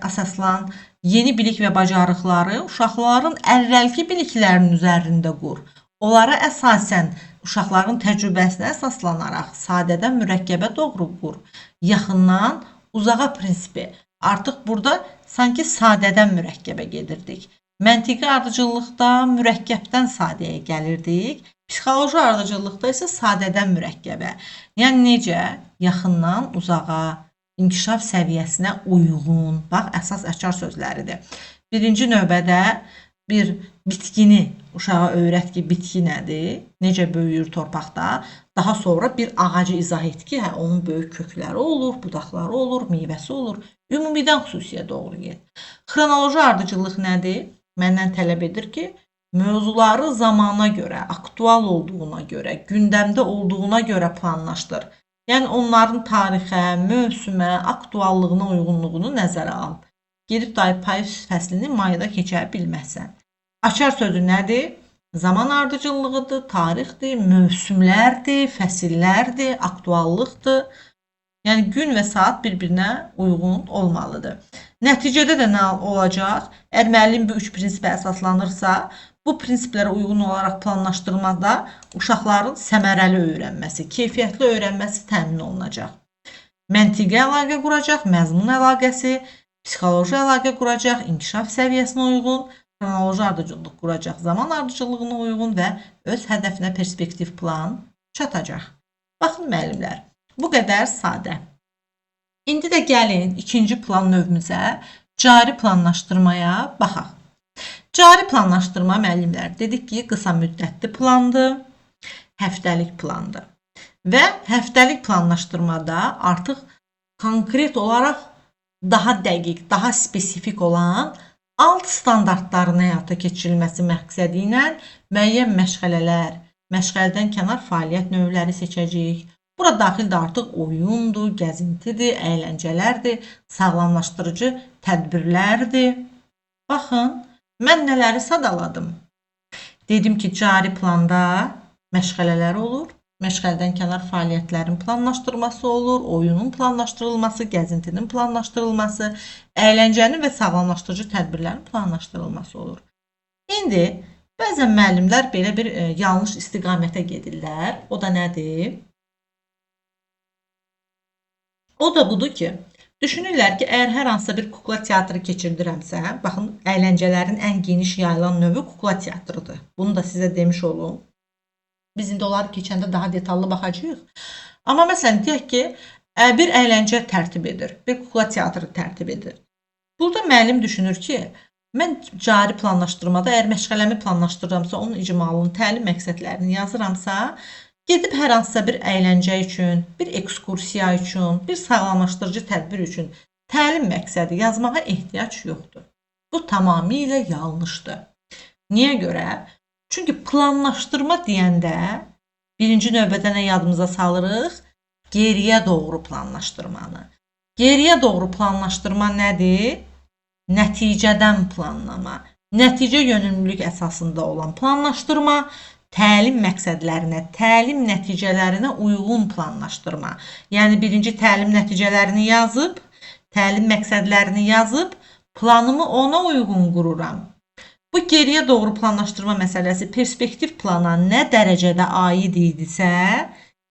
əsaslan, yeni bilik və bacarıqları uşaqların əvvəlki biliklərinin üzərində qur. Onlara əsasən uşaqların təcrübəsinə əsaslanaraq sadədən mürəkkəbə doğru qur. Yaxından uzağa prinsipi. Artıq burada sanki sadədən mürəkkəbə gedirdik. Məntiqi ardıcıllıqda mürəkkəbdən sadəyə gəlirdik. Psixoloji ardıcıllıqda isə sadədən mürəkkəbə. Yəni necə? Yaxından uzağa, inkişaf səviyyəsinə uyğun. Bax, əsas açar sözləridir. Birinci növbədə bir bitkini uşağa öyrət ki, bitki nədir? Necə böyüyür torpaqda? Daha sonra bir ağacı izah et ki, onun böyük kökləri olur, budaqları olur, meyvəsi olur. Ümumidən xüsusiyə doğru get. Xronoloji ardıcıllıq nədir? Məndən tələb edir ki, mövzuları zamana görə, aktual olduğuna görə, gündəmdə olduğuna görə planlaşdır. Yəni, onların tarixə, mövsümə, aktuallığına uyğunluğunu nəzərə al. Gedib payız fəslini mayda keçə bilməzsən. Açar sözü nədir? Zaman ardıcıllığıdır, tarixdir, mövsümlərdir, fəsillərdir, aktuallıqdır. Yəni, gün və saat bir-birinə uyğun olmalıdır. Nəticədə də nə olacaq? Əgər müəllim bu 3 prinsipə əsaslanırsa, bu prinsiplərə uyğun olaraq planlaşdırmada uşaqların səmərəli öyrənməsi, keyfiyyətli öyrənməsi təmin olunacaq. Məntiqi əlaqə quracaq, məzmun əlaqəsi, psixoloji əlaqə quracaq, inkişaf səviyyəsinə uyğun, xronoloji ardıcıllıq quracaq, zaman ardıcıllığına uyğun və öz hədəfinə perspektiv plan çatacaq. Baxın müəllimlər, bu qədər sadə. İndi də gəlin ikinci plan növümüzə, cari planlaşdırmaya baxaq. Cari planlaşdırma müəllimlər dedik ki, qısa müddətli plandır, həftəlik plandır. Və həftəlik planlaşdırmada artıq konkret olaraq daha dəqiq, daha spesifik olan alt standartların həyata keçirilməsi məqsədi ilə müəyyən məşğələlər, məşğələdən kənar fəaliyyət növləri seçəcəyik. Bura daxil də artıq oyundur, gəzintidir, əyləncələrdir, sağlamlaşdırıcı tədbirlərdir. Baxın, mən nələri sadaladım? Dedim ki, cari planda məşğələlər olur, Məşğələdən kənar fəaliyyətlərin planlaşdırılması olur, oyunun planlaşdırılması, gəzintinin planlaşdırılması, əyləncənin və sağlamlaşdırıcı tədbirlərin planlaşdırılması olur. İndi bəzən müəllimlər belə bir yanlış istiqamətə gedirlər. O da nədir? O da budur ki, düşünürlər ki, əgər hər hansısa bir kukla teatrı keçirdirəmsə, baxın, əyləncələrin ən geniş yayılan növü kukla teatrıdır. Bunu da sizə demiş olum. Biz indi onları keçəndə daha detallı baxacağıq. Amma məsələn, deyək ki, bir əyləncə tərtib edir, bir kukla teatrı tərtib edir. Burada müəllim düşünür ki, mən cari planlaşdırmada, əgər məşğələmi planlaşdırıramsa, onun icmalını, təlim məqsədlərini yazıramsa, gedib hər hansısa bir əyləncə üçün, bir ekskursiya üçün, bir sağlamlaşdırıcı tədbir üçün təlim məqsədi yazmağa ehtiyac yoxdur. Bu tamamilə yanlışdır. Niyə görə? Çünki planlaşdırma deyəndə birinci növbədə nə yadımıza salırıq? Geriyə doğru planlaşdırmanı. Geriyə doğru planlaşdırma nədir? Nəticədən planlama. Nəticə yönümlülük əsasında olan planlaşdırma, təlim məqsədlərinə, təlim nəticələrinə uyğun planlaşdırma. Yəni birinci təlim nəticələrini yazıb, təlim məqsədlərini yazıb, planımı ona uyğun qururam. Bu geriyə doğru planlaşdırma məsələsi perspektiv plana nə dərəcədə aid idisə,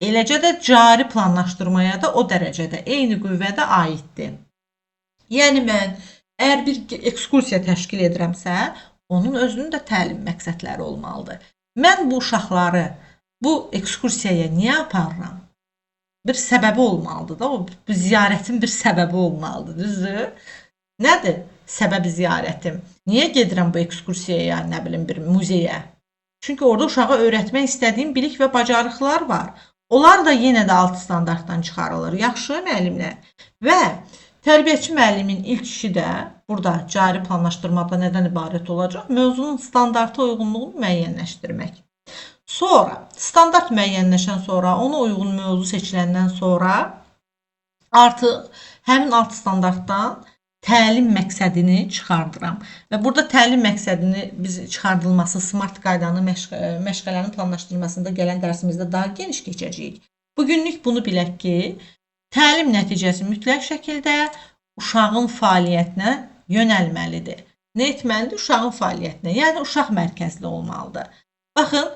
eləcə də cari planlaşdırmaya da o dərəcədə, eyni qüvvədə aiddir. Yəni mən əgər bir ekskursiya təşkil edirəmsə, onun özünün də təlim məqsədləri olmalıdır. Mən bu uşaqları bu ekskursiyaya niyə aparıram? Bir səbəbi olmalıdır da, bu ziyarətin bir səbəbi olmalıdır, düzdür? Nədir səbəbi ziyarətim? Niyə gedirəm bu ekskursiyaya, nə bilim bir muzeyə? Çünki orada uşağa öyrətmək istədiyim bilik və bacarıqlar var. Onlar da yenə də alt standartdan çıxarılır. Yaxşı müəllimlər. Və tərbiyəçi müəllimin ilk işi də burada cari planlaşdırmada nədən ibarət olacaq? Mövzunun standarta uyğunluğunu müəyyənləşdirmək. Sonra standart müəyyənləşən sonra, ona uyğun mövzu seçiləndən sonra artıq həmin alt standartdan təlim məqsədini çıxardıram. Və burada təlim məqsədini biz çıxardılması, smart qaydanı məşğələnin planlaşdırmasında gələn dərsimizdə daha geniş keçəcəyik. Bugünlük bunu bilək ki, təlim nəticəsi mütləq şəkildə uşağın fəaliyyətinə yönəlməlidir. Nə etməlidir? Uşağın fəaliyyətinə, yəni uşaq mərkəzli olmalıdır. Baxın,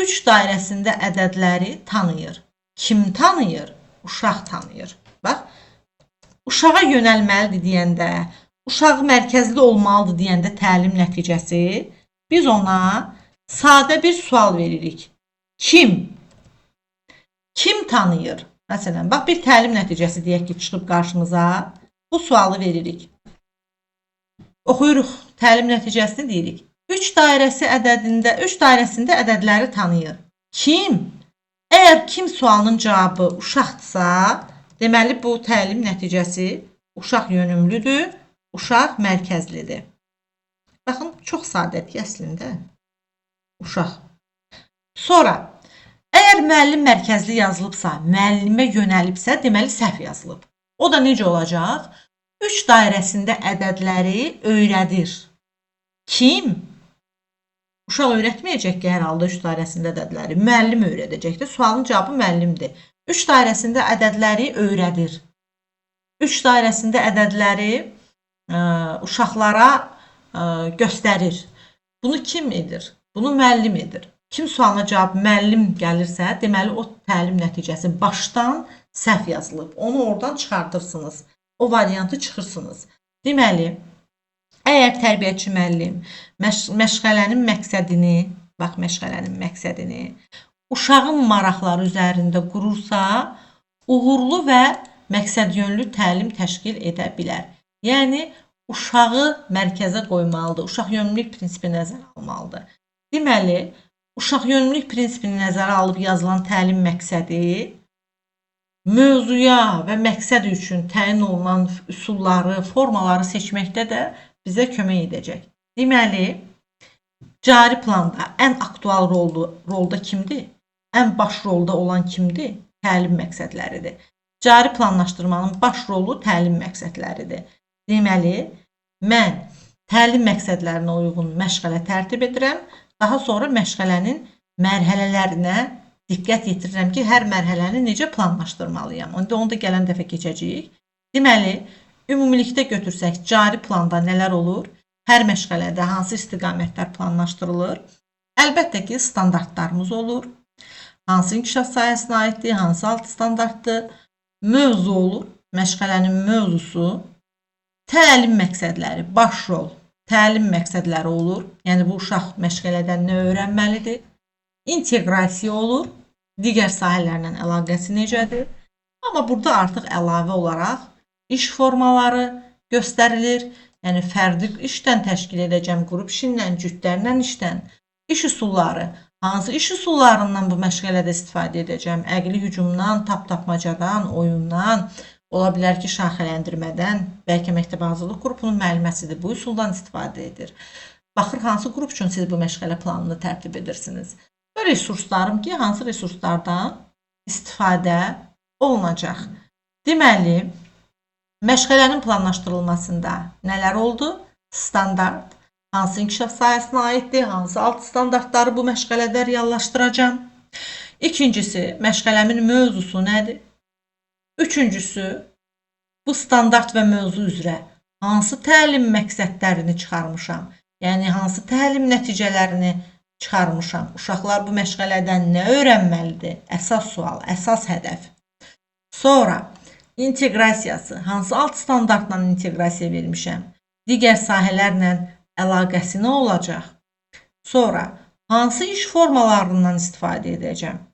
3 dairəsində ədədləri tanıyır. Kim tanıyır? Uşaq tanıyır. Bax, uşağa yönəlməlidir deyəndə, uşaq mərkəzli olmalıdır deyəndə təlim nəticəsi, biz ona sadə bir sual veririk. Kim? Kim tanıyır? Məsələn, bax bir təlim nəticəsi deyək ki, çıxıb qarşımıza, bu sualı veririk. Oxuyuruq təlim nəticəsini deyirik. 3 dairəsində ədədləri tanıyır. Kim? Əgər kim sualının cavabı uşaqdırsa, deməli bu təlim nəticəsi uşaq yönümlüdür, uşaq mərkəzlidir. Baxın, çox sadədir əslində. Uşaq. Sonra, əgər müəllim mərkəzli yazılıbsa, müəllimə yönəlibsə, deməli səhv yazılıb. O da necə olacaq? 3 dairəsində ədədləri öyrədir. Kim? Uşaq öyrətməyəcək ki, hər halda 3 dairəsində ədədləri. Müəllim öyrədəcəkdir. Sualın cavabı müəllimdir. 3 dairəsində ədədləri öyrədir. 3 dairəsində ədədləri uşaqlara göstərir. Bunu kim edir? Bunu müəllim edir. Kim sualına cavab müəllim gəlirsə, deməli o təlim nəticəsi başdan səhv yazılıb. Onu oradan çıxardırsınız. O variantı çıxırsınız. Deməli, əgər tərbiyəçi müəllim məşğələnin məqsədini, bax məşğələnin məqsədini uşağın maraqları üzərində qurursa, uğurlu və məqsədyönlü təlim təşkil edə bilər. Yəni, uşağı mərkəzə qoymalıdır, uşaq yönümlülük prinsipini nəzərə almalıdır. Deməli, uşaq yönümlülük prinsipini nəzərə alıb yazılan təlim məqsədi mövzuya və məqsəd üçün təyin olunan üsulları, formaları seçməkdə də bizə kömək edəcək. Deməli, cari planda ən aktual rolda kimdir? Ən baş rolda olan kimdir? Təlim məqsədləridir. Cari planlaşdırmanın baş rolu təlim məqsədləridir. Deməli, mən təlim məqsədlərinə uyğun məşğələ tərtib edirəm. Daha sonra məşğələnin mərhələlərinə diqqət yetirirəm ki, hər mərhələni necə planlaşdırmalıyam. Onu da gələn dəfə keçəcəyik. Deməli, ümumilikdə götürsək, cari planda nələr olur? Hər məşğələdə hansı istiqamətlər planlaşdırılır? Əlbəttə ki, standartlarımız olur. Hansı inkişaf sahəsinə aiddir, hansı alt standartdır? Mövzu olur. Məşğələnin mövzusu, təlim məqsədləri, baş rol, təlim məqsədləri olur. Yəni, bu uşaq məşğələdən nə öyrənməlidir? İnteqrasiya olur. Digər sahələrlə əlaqəsi necədir? Amma burada artıq əlavə olaraq iş formaları göstərilir. Yəni, fərdi işdən təşkil edəcəm, qrup işindən, cütlərlə işdən, iş üsulları. Hansı iş üsullarından bu məşğələdə istifadə edəcəm? Əqli hücumdan, tapmacadan, oyundan, ola bilər ki, şaxələndirmədən, bəlkə məktəb hazırlıq qrupunun müəlliməsidir, bu üsuldan istifadə edir. Baxır, hansı qrup üçün siz bu məşğələ planını tərtib edirsiniz? Və resurslarım ki, hansı resurslardan istifadə olunacaq? Deməli, məşğələnin planlaşdırılmasında nələr oldu? Standart, hansı inkişaf sahəsinə aiddir, hansı alt standartları bu məşğələdə reallaşdıracam? İkincisi, məşğələmin mövzusu nədir? Üçüncüsü, bu standart və mövzu üzrə hansı təlim məqsədlərini çıxarmışam? Yəni, hansı təlim nəticələrini çıxarmışam? Uşaqlar bu məşğələdən nə öyrənməlidir? Əsas sual, əsas hədəf. Sonra, inteqrasiyası, hansı alt standartla inteqrasiya vermişəm? Digər sahələrlə əlaqəsi nə olacaq? Sonra, hansı iş formalarından istifadə edəcəm?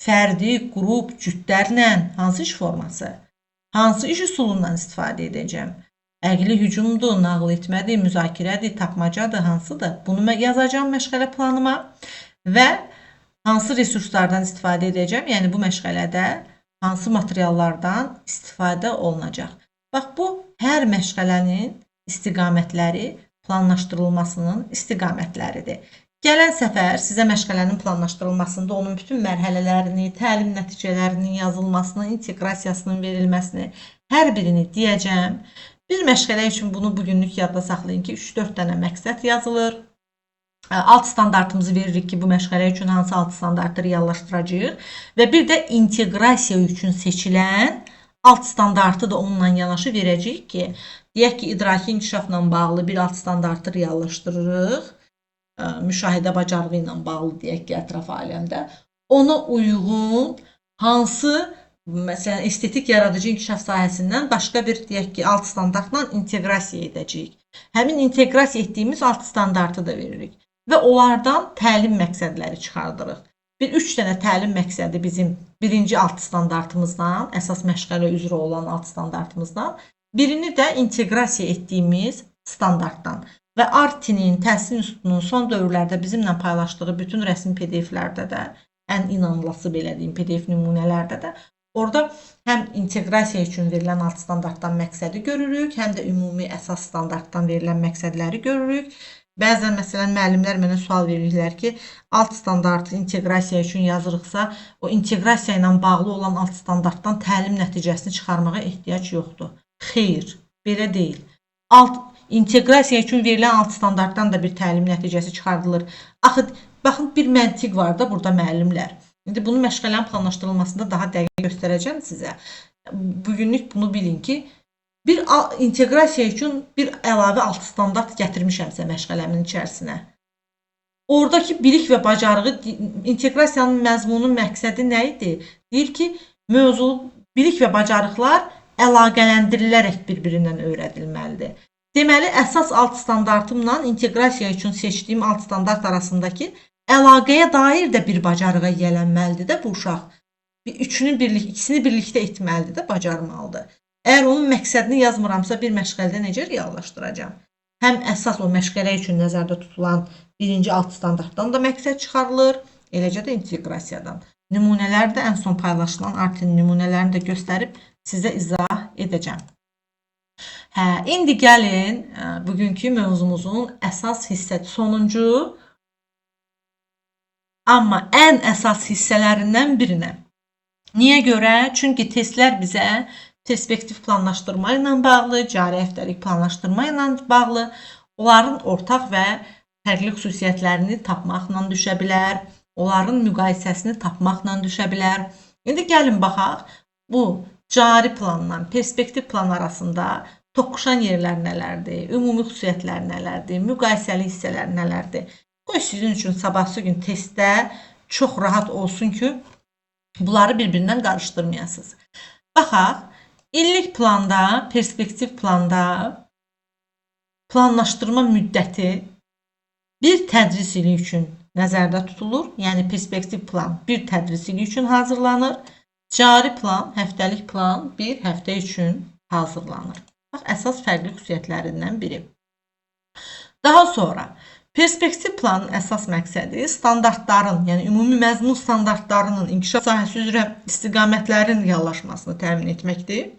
Fərdi, qrup, cütlərlə hansı iş forması? Hansı iş üsulundan istifadə edəcəm? Əqli hücumdur, nağıl etmədir, müzakirədir, tapmacadır, hansıdır? Bunu yazacağım məşğələ planıma və hansı resurslardan istifadə edəcəm? Yəni, bu məşğələdə hansı materiallardan istifadə olunacaq? Bax, bu hər məşğələnin istiqamətləri planlaşdırılmasının istiqamətləridir. Gələn səfər sizə məşğələnin planlaşdırılmasında onun bütün mərhələlərini, təlim nəticələrinin yazılmasını, inteqrasiyasının verilməsini, hər birini deyəcəm. Bir məşğələ üçün bunu bugünlük yadda saxlayın ki, 3-4 dənə məqsəd yazılır. Alt standartımızı veririk ki, bu məşğələ üçün hansı alt standartı reallaşdıracağıq və bir də inteqrasiya üçün seçilən alt standartı da onunla yanaşı verəcəyik ki, deyək ki, idraki inkişafla bağlı bir alt standartı reallaşdırırıq. Müşahidə bacarığı ilə bağlı deyək ki, ətraf aləmdə ona uyğun hansı, məsələn, estetik yaradıcı inkişaf sahəsindən başqa bir deyək ki, alt standartla inteqrasiya edəcəyik. Həmin inteqrasiya etdiyimiz alt standartı da veririk və onlardan təlim məqsədləri çıxardırıq. Bir 3 dənə təlim məqsədi bizim birinci alt standartımızdan, əsas məşğələ üzrə olan alt standartımızdan, birini də inteqrasiya etdiyimiz standartdan. Və Artinin, Təhsil İnstitutunun son dövrlərdə bizimlə paylaşdığı bütün rəsmi PDF-lərdə də, ən inanılası belə deyim, PDF nümunələrdə də, orada həm inteqrasiya üçün verilən alt standartdan məqsədi görürük, həm də ümumi əsas standartdan verilən məqsədləri görürük. Bəzən, məsələn, müəllimlər mənə sual verirlər ki, alt standartı inteqrasiya üçün yazırıqsa, o inteqrasiya ilə bağlı olan alt standartdan təlim nəticəsini çıxarmağa ehtiyac yoxdur. Xeyr, belə deyil. İnteqrasiya üçün verilən alt standartdan da bir təlim nəticəsi çıxardılır. Axı, baxın, bir məntiq var da burada müəllimlər. İndi bunu məşğələnin planlaşdırılmasında daha dəqiq göstərəcəm sizə. Bugünlük bunu bilin ki, bir inteqrasiya üçün bir əlavə alt standart gətirmişəmsə məşğələmin içərisinə. Oradakı bilik və bacarığı, inteqrasiyanın məzmunun məqsədi nə idi? Deyir ki, mövzu, bilik və bacarıqlar əlaqələndirilərək bir-birindən öyrədilməlidir. Deməli, əsas alt standartımla inteqrasiya üçün seçdiyim alt standart arasındakı əlaqəyə dair də bir bacarığa yiyələnməlidir də bu uşaq. İkisini birlikdə etməlidir də, bacarmalıdır. Əgər onun məqsədini yazmıramsa, bir məşğələdə necə reallaşdıracam? Həm əsas o məşğələ üçün nəzərdə tutulan birinci alt standartdan da məqsəd çıxarılır, eləcə də inteqrasiyadan. Nümunələri də ən son paylaşılan Artin nümunələrini də göstərib sizə izah edəcəm. İndi gəlin bugünkü mövzumuzun əsas hissəsi, sonuncu, amma ən əsas hissələrindən birinə. Niyə görə? Çünki testlər bizə perspektiv planlaşdırma ilə bağlı, cari həftəlik planlaşdırma ilə bağlı, onların ortaq və fərqli xüsusiyyətlərini tapmaqla düşə bilər, onların müqayisəsini tapmaqla düşə bilər. İndi gəlin baxaq, bu cari planla perspektiv plan arasında toqquşan yerlər nələrdir, ümumi xüsusiyyətlər nələrdir, müqayisəli hissələr nələrdir? Qoy sizin üçün sabahsı gün testdə çox rahat olsun ki, bunları bir-birindən qarışdırmayasınız. Baxaq, illik planda, perspektiv planda planlaşdırma müddəti bir tədris ili üçün nəzərdə tutulur. Yəni perspektiv plan bir tədris ili üçün hazırlanır. Cari plan, həftəlik plan bir həftə üçün hazırlanır. Bax, əsas fərqli xüsusiyyətlərindən biri. Daha sonra perspektiv planın əsas məqsədi standartların, yəni ümumi məzmun standartlarının inkişaf sahəsi üzrə istiqamətlərin reallaşmasını təmin etməkdir.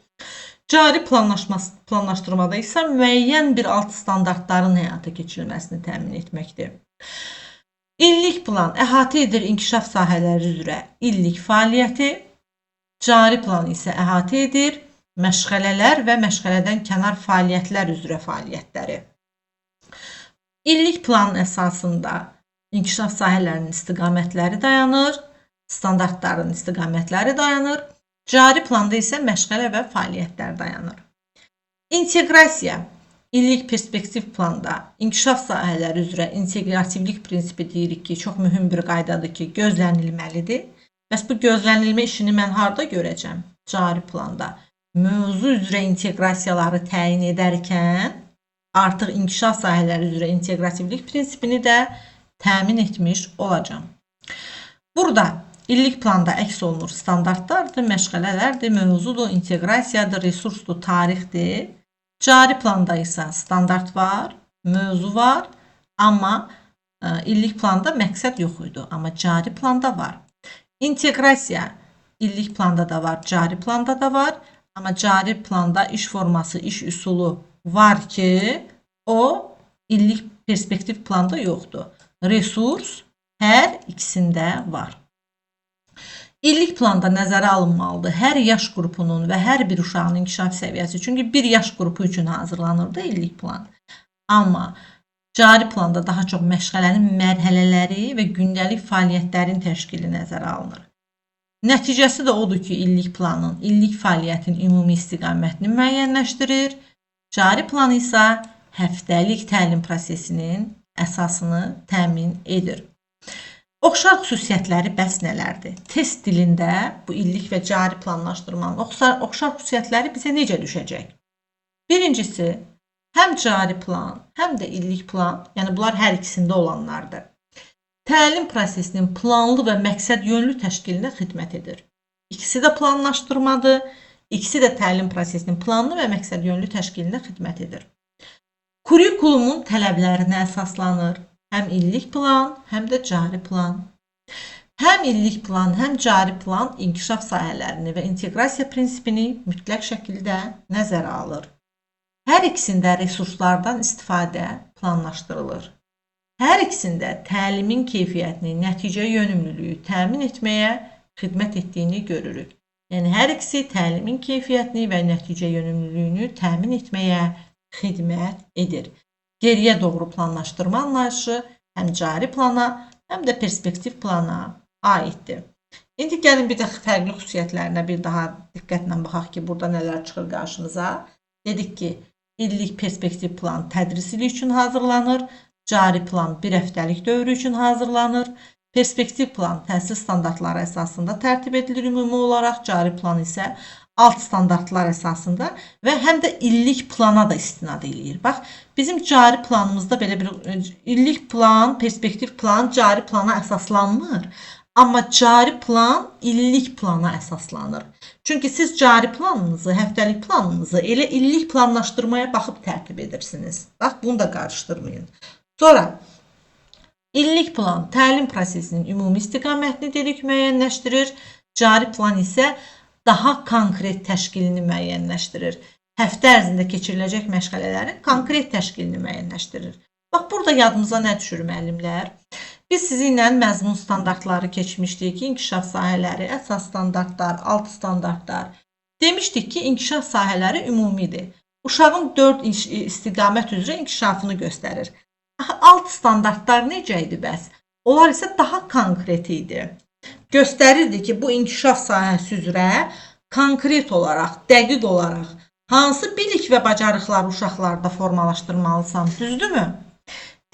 Cari planlaşdırmada isə müəyyən bir alt standartların həyata keçirilməsini təmin etməkdir. İllik plan əhatə edir inkişaf sahələri üzrə illik fəaliyyəti, cari plan isə əhatə edir məşğələlər və məşğələdən kənar fəaliyyətlər üzrə fəaliyyətləri. İllik planın əsasında inkişaf sahələrinin istiqamətləri dayanır, standartların istiqamətləri dayanır, cari planda isə məşğələ və fəaliyyətlər dayanır. İnteqrasiya illik perspektiv planda inkişaf sahələri üzrə inteqrativlik prinsipi deyirik ki, çox mühüm bir qaydadır ki, gözlənilməlidir. Bəs bu gözlənilmə işini mən harda görəcəm? Cari planda. Mövzu üzrə inteqrasiyaları təyin edərkən artıq inkişaf sahələri üzrə inteqrativlik prinsipini də təmin etmiş olacağam. Burada illik planda əks olunur standartlardır, məşğələlərdir, mövzudur, inteqrasiyadır, resursdur, tarixdir. Cari planda isə standart var, mövzu var, amma illik planda məqsəd yox idi, amma cari planda var. İnteqrasiya illik planda da var, cari planda da var, amma cari planda iş forması, iş üsulu var ki, o illik perspektiv planda yoxdur. Resurs hər ikisində var. İllik planda nəzərə alınmalıdır hər yaş qrupunun və hər bir uşağın inkişaf səviyyəsi. Çünki bir yaş qrupu üçün hazırlanır da illik plan. Amma cari planda daha çox məşğələnin mərhələləri və gündəlik fəaliyyətlərin təşkili nəzərə alınır. Nəticəsi də odur ki, illik planın, illik fəaliyyətin ümumi istiqamətini müəyyənləşdirir. Cari plan isə həftəlik təlim prosesinin əsasını təmin edir. Oxşar xüsusiyyətləri bəs nələrdir? Test dilində bu illik və cari planlaşdırmanın oxşar xüsusiyyətləri bizə necə düşəcək? Birincisi, həm cari plan, həm də illik plan, yəni bunlar hər ikisində olanlardır. Təlim prosesinin planlı və məqsəd yönlü təşkilinə xidmət edir. İkisi də planlaşdırmadır, ikisi də təlim prosesinin planlı və məqsəd yönlü təşkilinə xidmət edir. Kurikulumun tələblərinə əsaslanır. Həm illik plan, həm də cari plan. Həm illik plan, həm cari plan inkişaf sahələrini və inteqrasiya prinsipini mütləq şəkildə nəzərə alır. Hər ikisində resurslardan istifadə planlaşdırılır. Hər ikisində təlimin keyfiyyətini, nəticə yönümlülüyü təmin etməyə xidmət etdiyini görürük. Yəni, hər ikisi təlimin keyfiyyətini və nəticə yönümlülüyünü təmin etməyə xidmət edir. Geriyə doğru planlaşdırma anlayışı həm cari plana, həm də perspektiv plana aiddir. İndi gəlin bir də fərqli xüsusiyyətlərinə bir daha diqqətlə baxaq ki, burada nələr çıxır qarşımıza. Dedik ki, illik perspektiv plan tədris ili üçün hazırlanır, cari plan bir həftəlik dövrü üçün hazırlanır, perspektiv plan təhsil standartları əsasında tərtib edilir ümumi olaraq, cari plan isə alt standartlar əsasında və həm də illik plana da istinad eləyir. Bax, bizim cari planımızda belə bir illik plan, perspektiv plan cari plana əsaslanmır. Amma cari plan illik plana əsaslanır. Çünki siz cari planınızı, həftəlik planınızı elə illik planlaşdırmaya baxıb tərtib edirsiniz. Bax, bunu da qarışdırmayın. Sonra, illik plan təlim prosesinin ümumi istiqamətini dedik müəyyənləşdirir. Cari plan isə daha konkret təşkilini müəyyənləşdirir. Həftə ərzində keçiriləcək məşğələlərin konkret təşkilini müəyyənləşdirir. Bax, burada yadımıza nə düşür müəllimlər? Biz sizinlə məzmun standartları keçmişdik ki, inkişaf sahələri, əsas standartlar, alt standartlar. Demişdik ki, inkişaf sahələri ümumidir. Uşağın 4 istiqamət üzrə inkişafını göstərir. Alt standartlar necə idi bəs? Onlar isə daha konkret idi. Göstərirdi ki, bu inkişaf sahəsi üzrə konkret olaraq, dəqiq olaraq hansı bilik və bacarıqları uşaqlarda formalaşdırmalısan, düzdürmü?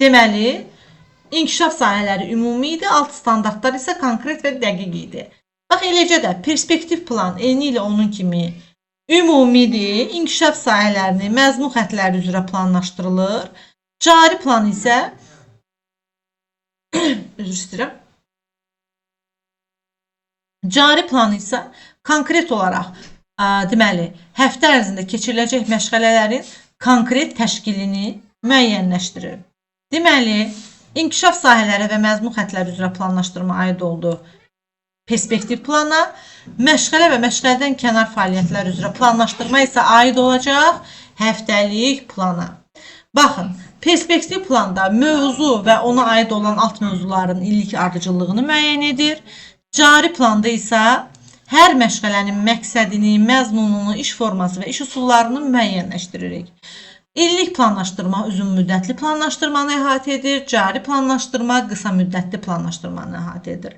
Deməli, inkişaf sahələri ümumi idi, alt standartlar isə konkret və dəqiq idi. Bax, eləcə də perspektiv plan eyni ilə onun kimi ümumidir, inkişaf sahələrini məzmun xəttləri üzrə planlaşdırılır. Cari plan isə üzr istəyirəm. Cari plan isə konkret olaraq, deməli, həftə ərzində keçiriləcək məşğələlərin konkret təşkilini müəyyənləşdirir. Deməli, inkişaf sahələri və məzmun xəttləri üzrə planlaşdırma aid oldu perspektiv plana, məşğələ və məşğələdən kənar fəaliyyətlər üzrə planlaşdırma isə aid olacaq həftəlik plana. Baxın, perspektiv planda mövzu və ona aid olan alt mövzuların illik ardıcıllığını müəyyən edir. Cari planda isə hər məşğələnin məqsədini, məzmununu, iş forması və iş üsullarını müəyyənləşdiririk. İllik planlaşdırma uzun müddətli planlaşdırmanı əhatə edir. Cari planlaşdırma qısa müddətli planlaşdırmanı əhatə edir.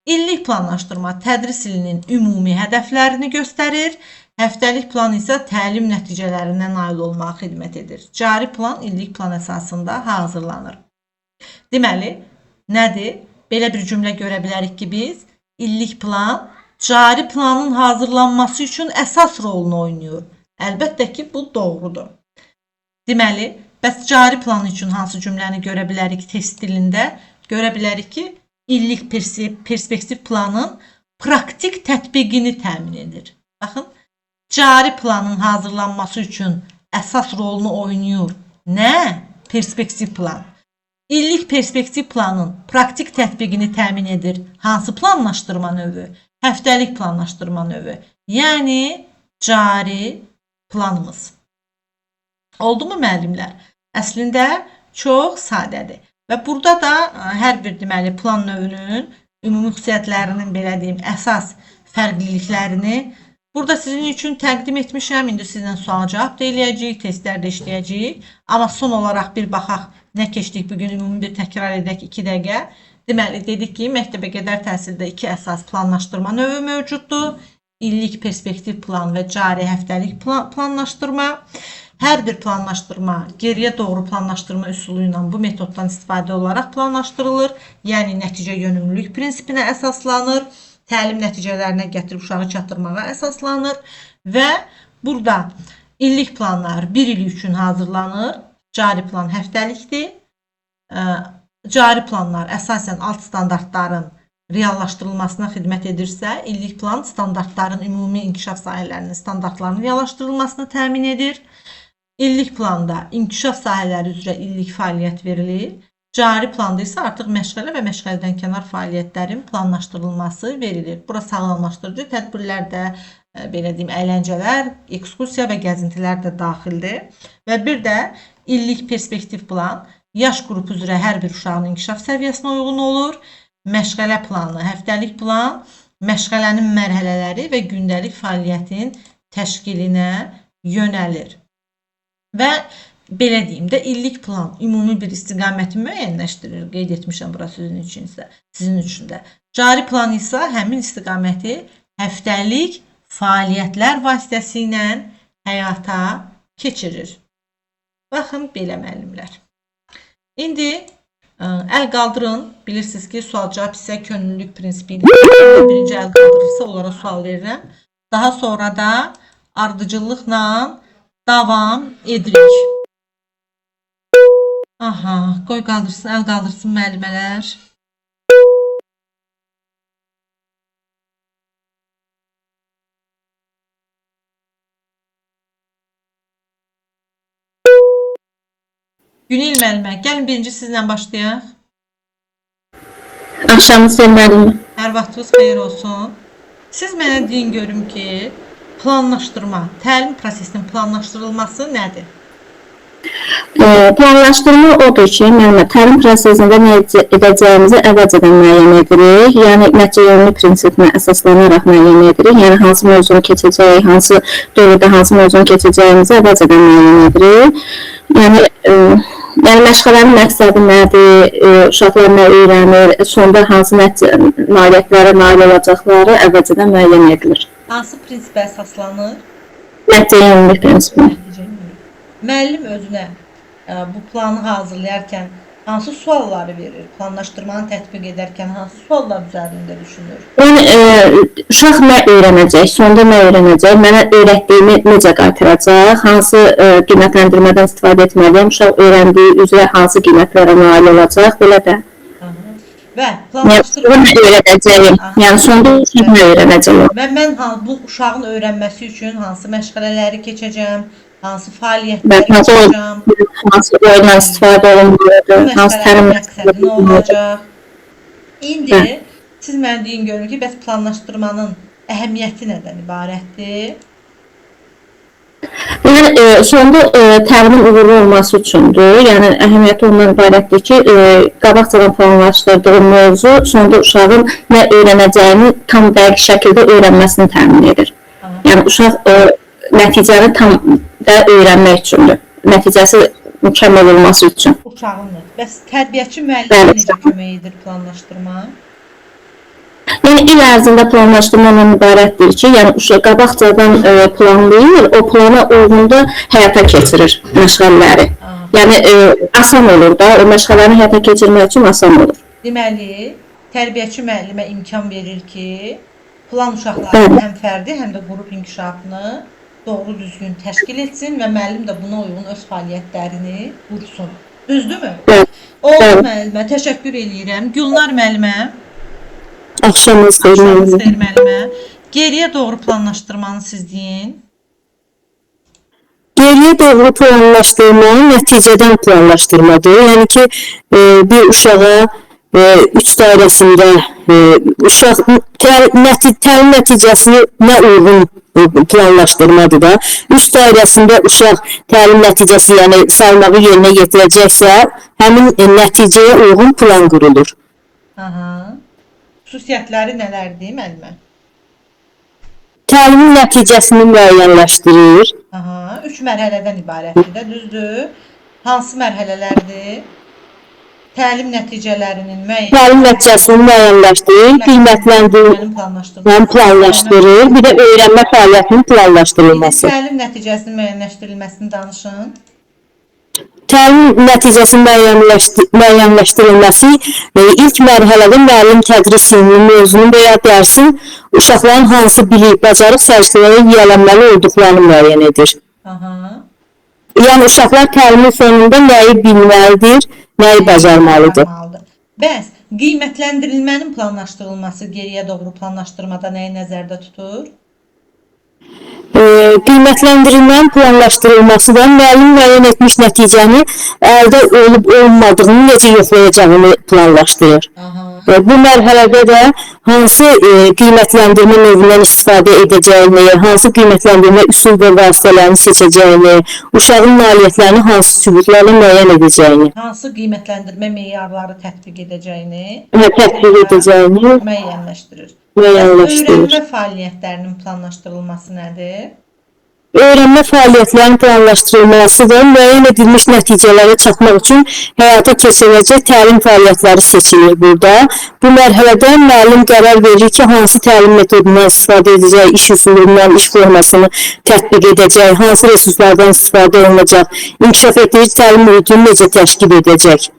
İllik planlaşdırma tədris ilinin ümumi hədəflərini göstərir. Həftəlik plan isə təlim nəticələrinə nail olmağa xidmət edir. Cari plan illik plan əsasında hazırlanır. Deməli, nədir? Belə bir cümlə görə bilərik ki, biz illik plan cari planın hazırlanması üçün əsas rolunu oynayır. Əlbəttə ki, bu doğrudur. Deməli, bəs cari plan üçün hansı cümləni görə bilərik test dilində? Görə bilərik ki, illik perspektiv planın praktik tətbiqini təmin edir. Baxın, cari planın hazırlanması üçün əsas rolunu oynayır. Nə? Perspektiv plan. İllik perspektiv planın praktik tətbiqini təmin edir. Hansı planlaşdırma növü? Həftəlik planlaşdırma növü. Yəni, cari planımız. Oldu mu müəllimlər? Əslində çox sadədir. Və burada da hər bir deməli plan növünün ümumi xüsusiyyətlərinin belə deyim əsas fərqliliklərini burada sizin üçün təqdim etmişəm. İndi sizdən sual-cavab da eləyəcəyik, testlər də işləyəcəyik. Amma son olaraq bir baxaq nə keçdik bugün ümumi bir təkrar edək 2 dəqiqə. Deməli dedik ki, məktəbə qədər təhsildə 2 əsas planlaşdırma növü mövcuddur. İllik perspektiv plan və cari həftəlik planlaşdırma. Hər bir planlaşdırma geriyə doğru planlaşdırma üsulu ilə bu metoddan istifadə olaraq planlaşdırılır. Yəni nəticə yönümlülük prinsipinə əsaslanır. Təlim nəticələrinə gətirib uşağı çatdırmağa əsaslanır. Və burada illik planlar 1 il üçün hazırlanır. Cari plan həftəlikdir. Cari planlar əsasən alt standartların reallaşdırılmasına xidmət edirsə, illik plan standartların ümumi inkişaf sahələrinin standartlarının reallaşdırılmasını təmin edir. İllik planda inkişaf sahələri üzrə illik fəaliyyət verilir. Cari planda isə artıq məşğələ və məşğələdən kənar fəaliyyətlərin planlaşdırılması verilir. Bura sağlamlaşdırıcı tədbirlər də, belə deyim, əyləncələr, ekskursiya və gəzintilər də daxildir. Və bir də illik perspektiv plan yaş qrupu üzrə hər bir uşağın inkişaf səviyyəsinə uyğun olur. Məşğələ planı, həftəlik plan, məşğələnin mərhələləri və gündəlik fəaliyyətin təşkilinə yönəlir. Və belə deyim də, illik plan ümumi bir istiqaməti müəyyənləşdirir. Qeyd etmişəm bura sizin üçün də. Cari plan isə həmin istiqaməti həftəlik fəaliyyətlər vasitəsilə həyata keçirir. Baxın, belə müəllimlər. İndi əl qaldırın. Bilirsiniz ki, sual-cavab isə könüllülük prinsipi ilə. Birinci əl qaldırırsa, onlara sual verirəm. Daha sonra da ardıcıllıqla davam edirik. Aha, qoy qaldırsın, əl qaldırsın müəllimələr. Günel müəllimə, gəlin birinci sizlə başlayaq. Axşamınız xeyir müəllimə. Hər vaxtınız xeyir olsun. Siz mənə deyin görüm ki, planlaşdırma, təlim prosesinin planlaşdırılması nədir? Planlaşdırma odur ki, müəllimə, təlim prosesində nə edəcəyimizi əvvəlcədən müəyyən edirik. Yəni, nəticə yönlü prinsipinə əsaslanaraq müəyyən edirik. Yəni, hansı mövzunu keçəcək, hansı dövrdə hansı mövzunu keçəcəyimizi əvvəlcədən müəyyən edirik. Yəni, Yəni məşğələnin məqsədi nədir, uşaqlar nə öyrənir, sonda hansı nailiyyətlərə nail olacaqları əvvəlcədən müəyyən edilir. Hansı prinsipə əsaslanır? Nəticə yönlü prinsipi. Nəticə yönlü. Müəllim özünə bu planı hazırlayarkən hansı sualları verir? Planlaşdırmanı tətbiq edərkən hansı suallar üzərində düşünür? Yəni uşaq nə öyrənəcək, sonda nə öyrənəcək, mənə öyrətdiyimi necə qaytaracaq, hansı qiymətləndirmədən istifadə etməliyəm, uşaq öyrəndiyi üzrə hansı qiymətlərə nail olacaq, belə də. Və planlaşdırma öyrənəcəyim. Yəni sonda uşaq nə öyrənəcək? Və mən bu uşağın öyrənməsi üçün hansı məşğələləri keçəcəm? Hansı fəaliyyətləri yapacağım? Hansı oyundan istifadə olunmalıdır? Hansı tərim məqsədi nə olacaq? İndi siz mənə deyin görün ki, bəs planlaşdırmanın əhəmiyyəti nədən ibarətdir? Yəni sonda təlimin uğurlu olması üçündür. Yəni əhəmiyyəti ondan ibarətdir ki, qabaqcadan planlaşdırdığı mövzu sonda uşağın nə öyrənəcəyini tam dəqiq şəkildə öyrənməsini təmin edir. Yəni uşaq nəticəni tam da öyrənmək üçündür. Nəticəsi mükəmməl olması üçün. Uşağındır. Bəs tərbiyəçi müəllimə necə kömək edir planlaşdırma? Yəni il ərzində planlaşdırma ondan ibarətdir ki, yəni uşaq qabaqcadan planlayır, o plana uyğun da həyata keçirir məşğələləri. Yəni asan olur da, o məşğələni həyata keçirmək üçün asan olur. Deməli, tərbiyəçi müəllimə imkan verir ki, plan uşaqların həm fərdi, həm də qrup inkişafını doğru düzgün təşkil etsin və müəllim də buna uyğun öz fəaliyyətlərini qursun. Düzdürmü? Oldu müəllimə, təşəkkür edirəm. Gülnar müəllimə. Axşamınız xeyir müəllimə. Geriyə doğru planlaşdırmanı siz deyin. Geriyə doğru planlaşdırma nəticədən planlaşdırmadır. Yəni ki, bir uşağa 3 dairəsində uşaq təlim nəticəsi nə uyğun planlaşdırmadır da. 3 dairəsində uşaq təlim nəticəsi, yəni saymağı yerinə yetirəcəksə, həmin nəticəyə uyğun plan qurulur. Xüsusiyyətləri nələrdir müəllimə? Təlimin nəticəsini müəyyənləşdirir. 3 mərhələdən ibarətdir də, düzdür? Hansı mərhələlərdir? Təlim nəticələrinin təlim nəticəsini müəyyənləşdirir, qiymətləndirir, planlaşdırır, bir də öyrənmə fəaliyyətinin planlaşdırılması. Təlim nəticəsinin müəyyənləşdirilməsini danışın. Təlim nəticəsinin müəyyənləşdirilməsi ilk mərhələdə müəllim tədris ilinin mövzunu və ya dərsin uşaqların hansı bilik, bacarıq sərgilərə yiyələnməli olduqlarını müəyyən edir. Yəni uşaqlar təlimin sonunda nəyi bilməlidir, nəyi bacarmalıdır. Bəs qiymətləndirilmənin planlaşdırılması geriyə doğru planlaşdırmada nəyi nəzərdə tutur? Qiymətləndirilmənin planlaşdırılması da müəllim müəyyən etmiş nəticəni əldə olub-olmadığını necə yoxlayacağını planlaşdırır. Bu mərhələdə də hansı qiymətləndirmə növündən istifadə edəcəyini, hansı qiymətləndirmə üsul və vasitələrini seçəcəyini, uşağın nailiyyətlərini hansı sübutlarla müəyyən edəcəyini, hansı qiymətləndirmə meyarları tətbiq edəcəyini müəyyənləşdirir. Öyrənmə fəaliyyətlərinin planlaşdırılması nədir? Öyrənmə fəaliyyətlərinin planlaşdırılması da müəyyən edilmiş nəticələrə çatmaq üçün həyata keçiriləcək təlim fəaliyyətləri seçilir burada. Bu mərhələdə müəllim qərar verir ki, hansı təlim metodundan istifadə edəcək, iş üsulundan, iş formasını tətbiq edəcək, hansı resurslardan istifadə olunacaq, inkişaf etdirici təlim mühitini necə təşkil edəcək.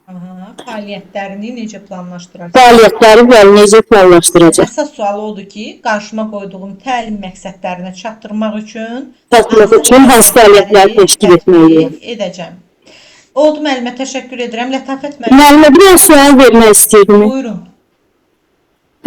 Fəaliyyətlərini necə planlaşdıracaq? Fəaliyyətləri necə planlaşdıracaq? Əsas sual odur ki, qarşıma qoyduğum təlim məqsədlərinə çatdırmaq üçün hansı fəaliyyətləri təşkil edəcəm. Oldu müəllimə, təşəkkür edirəm. Lətafət müəllimə. Müəllimə, bir sual vermək istəyirdim. Buyurun.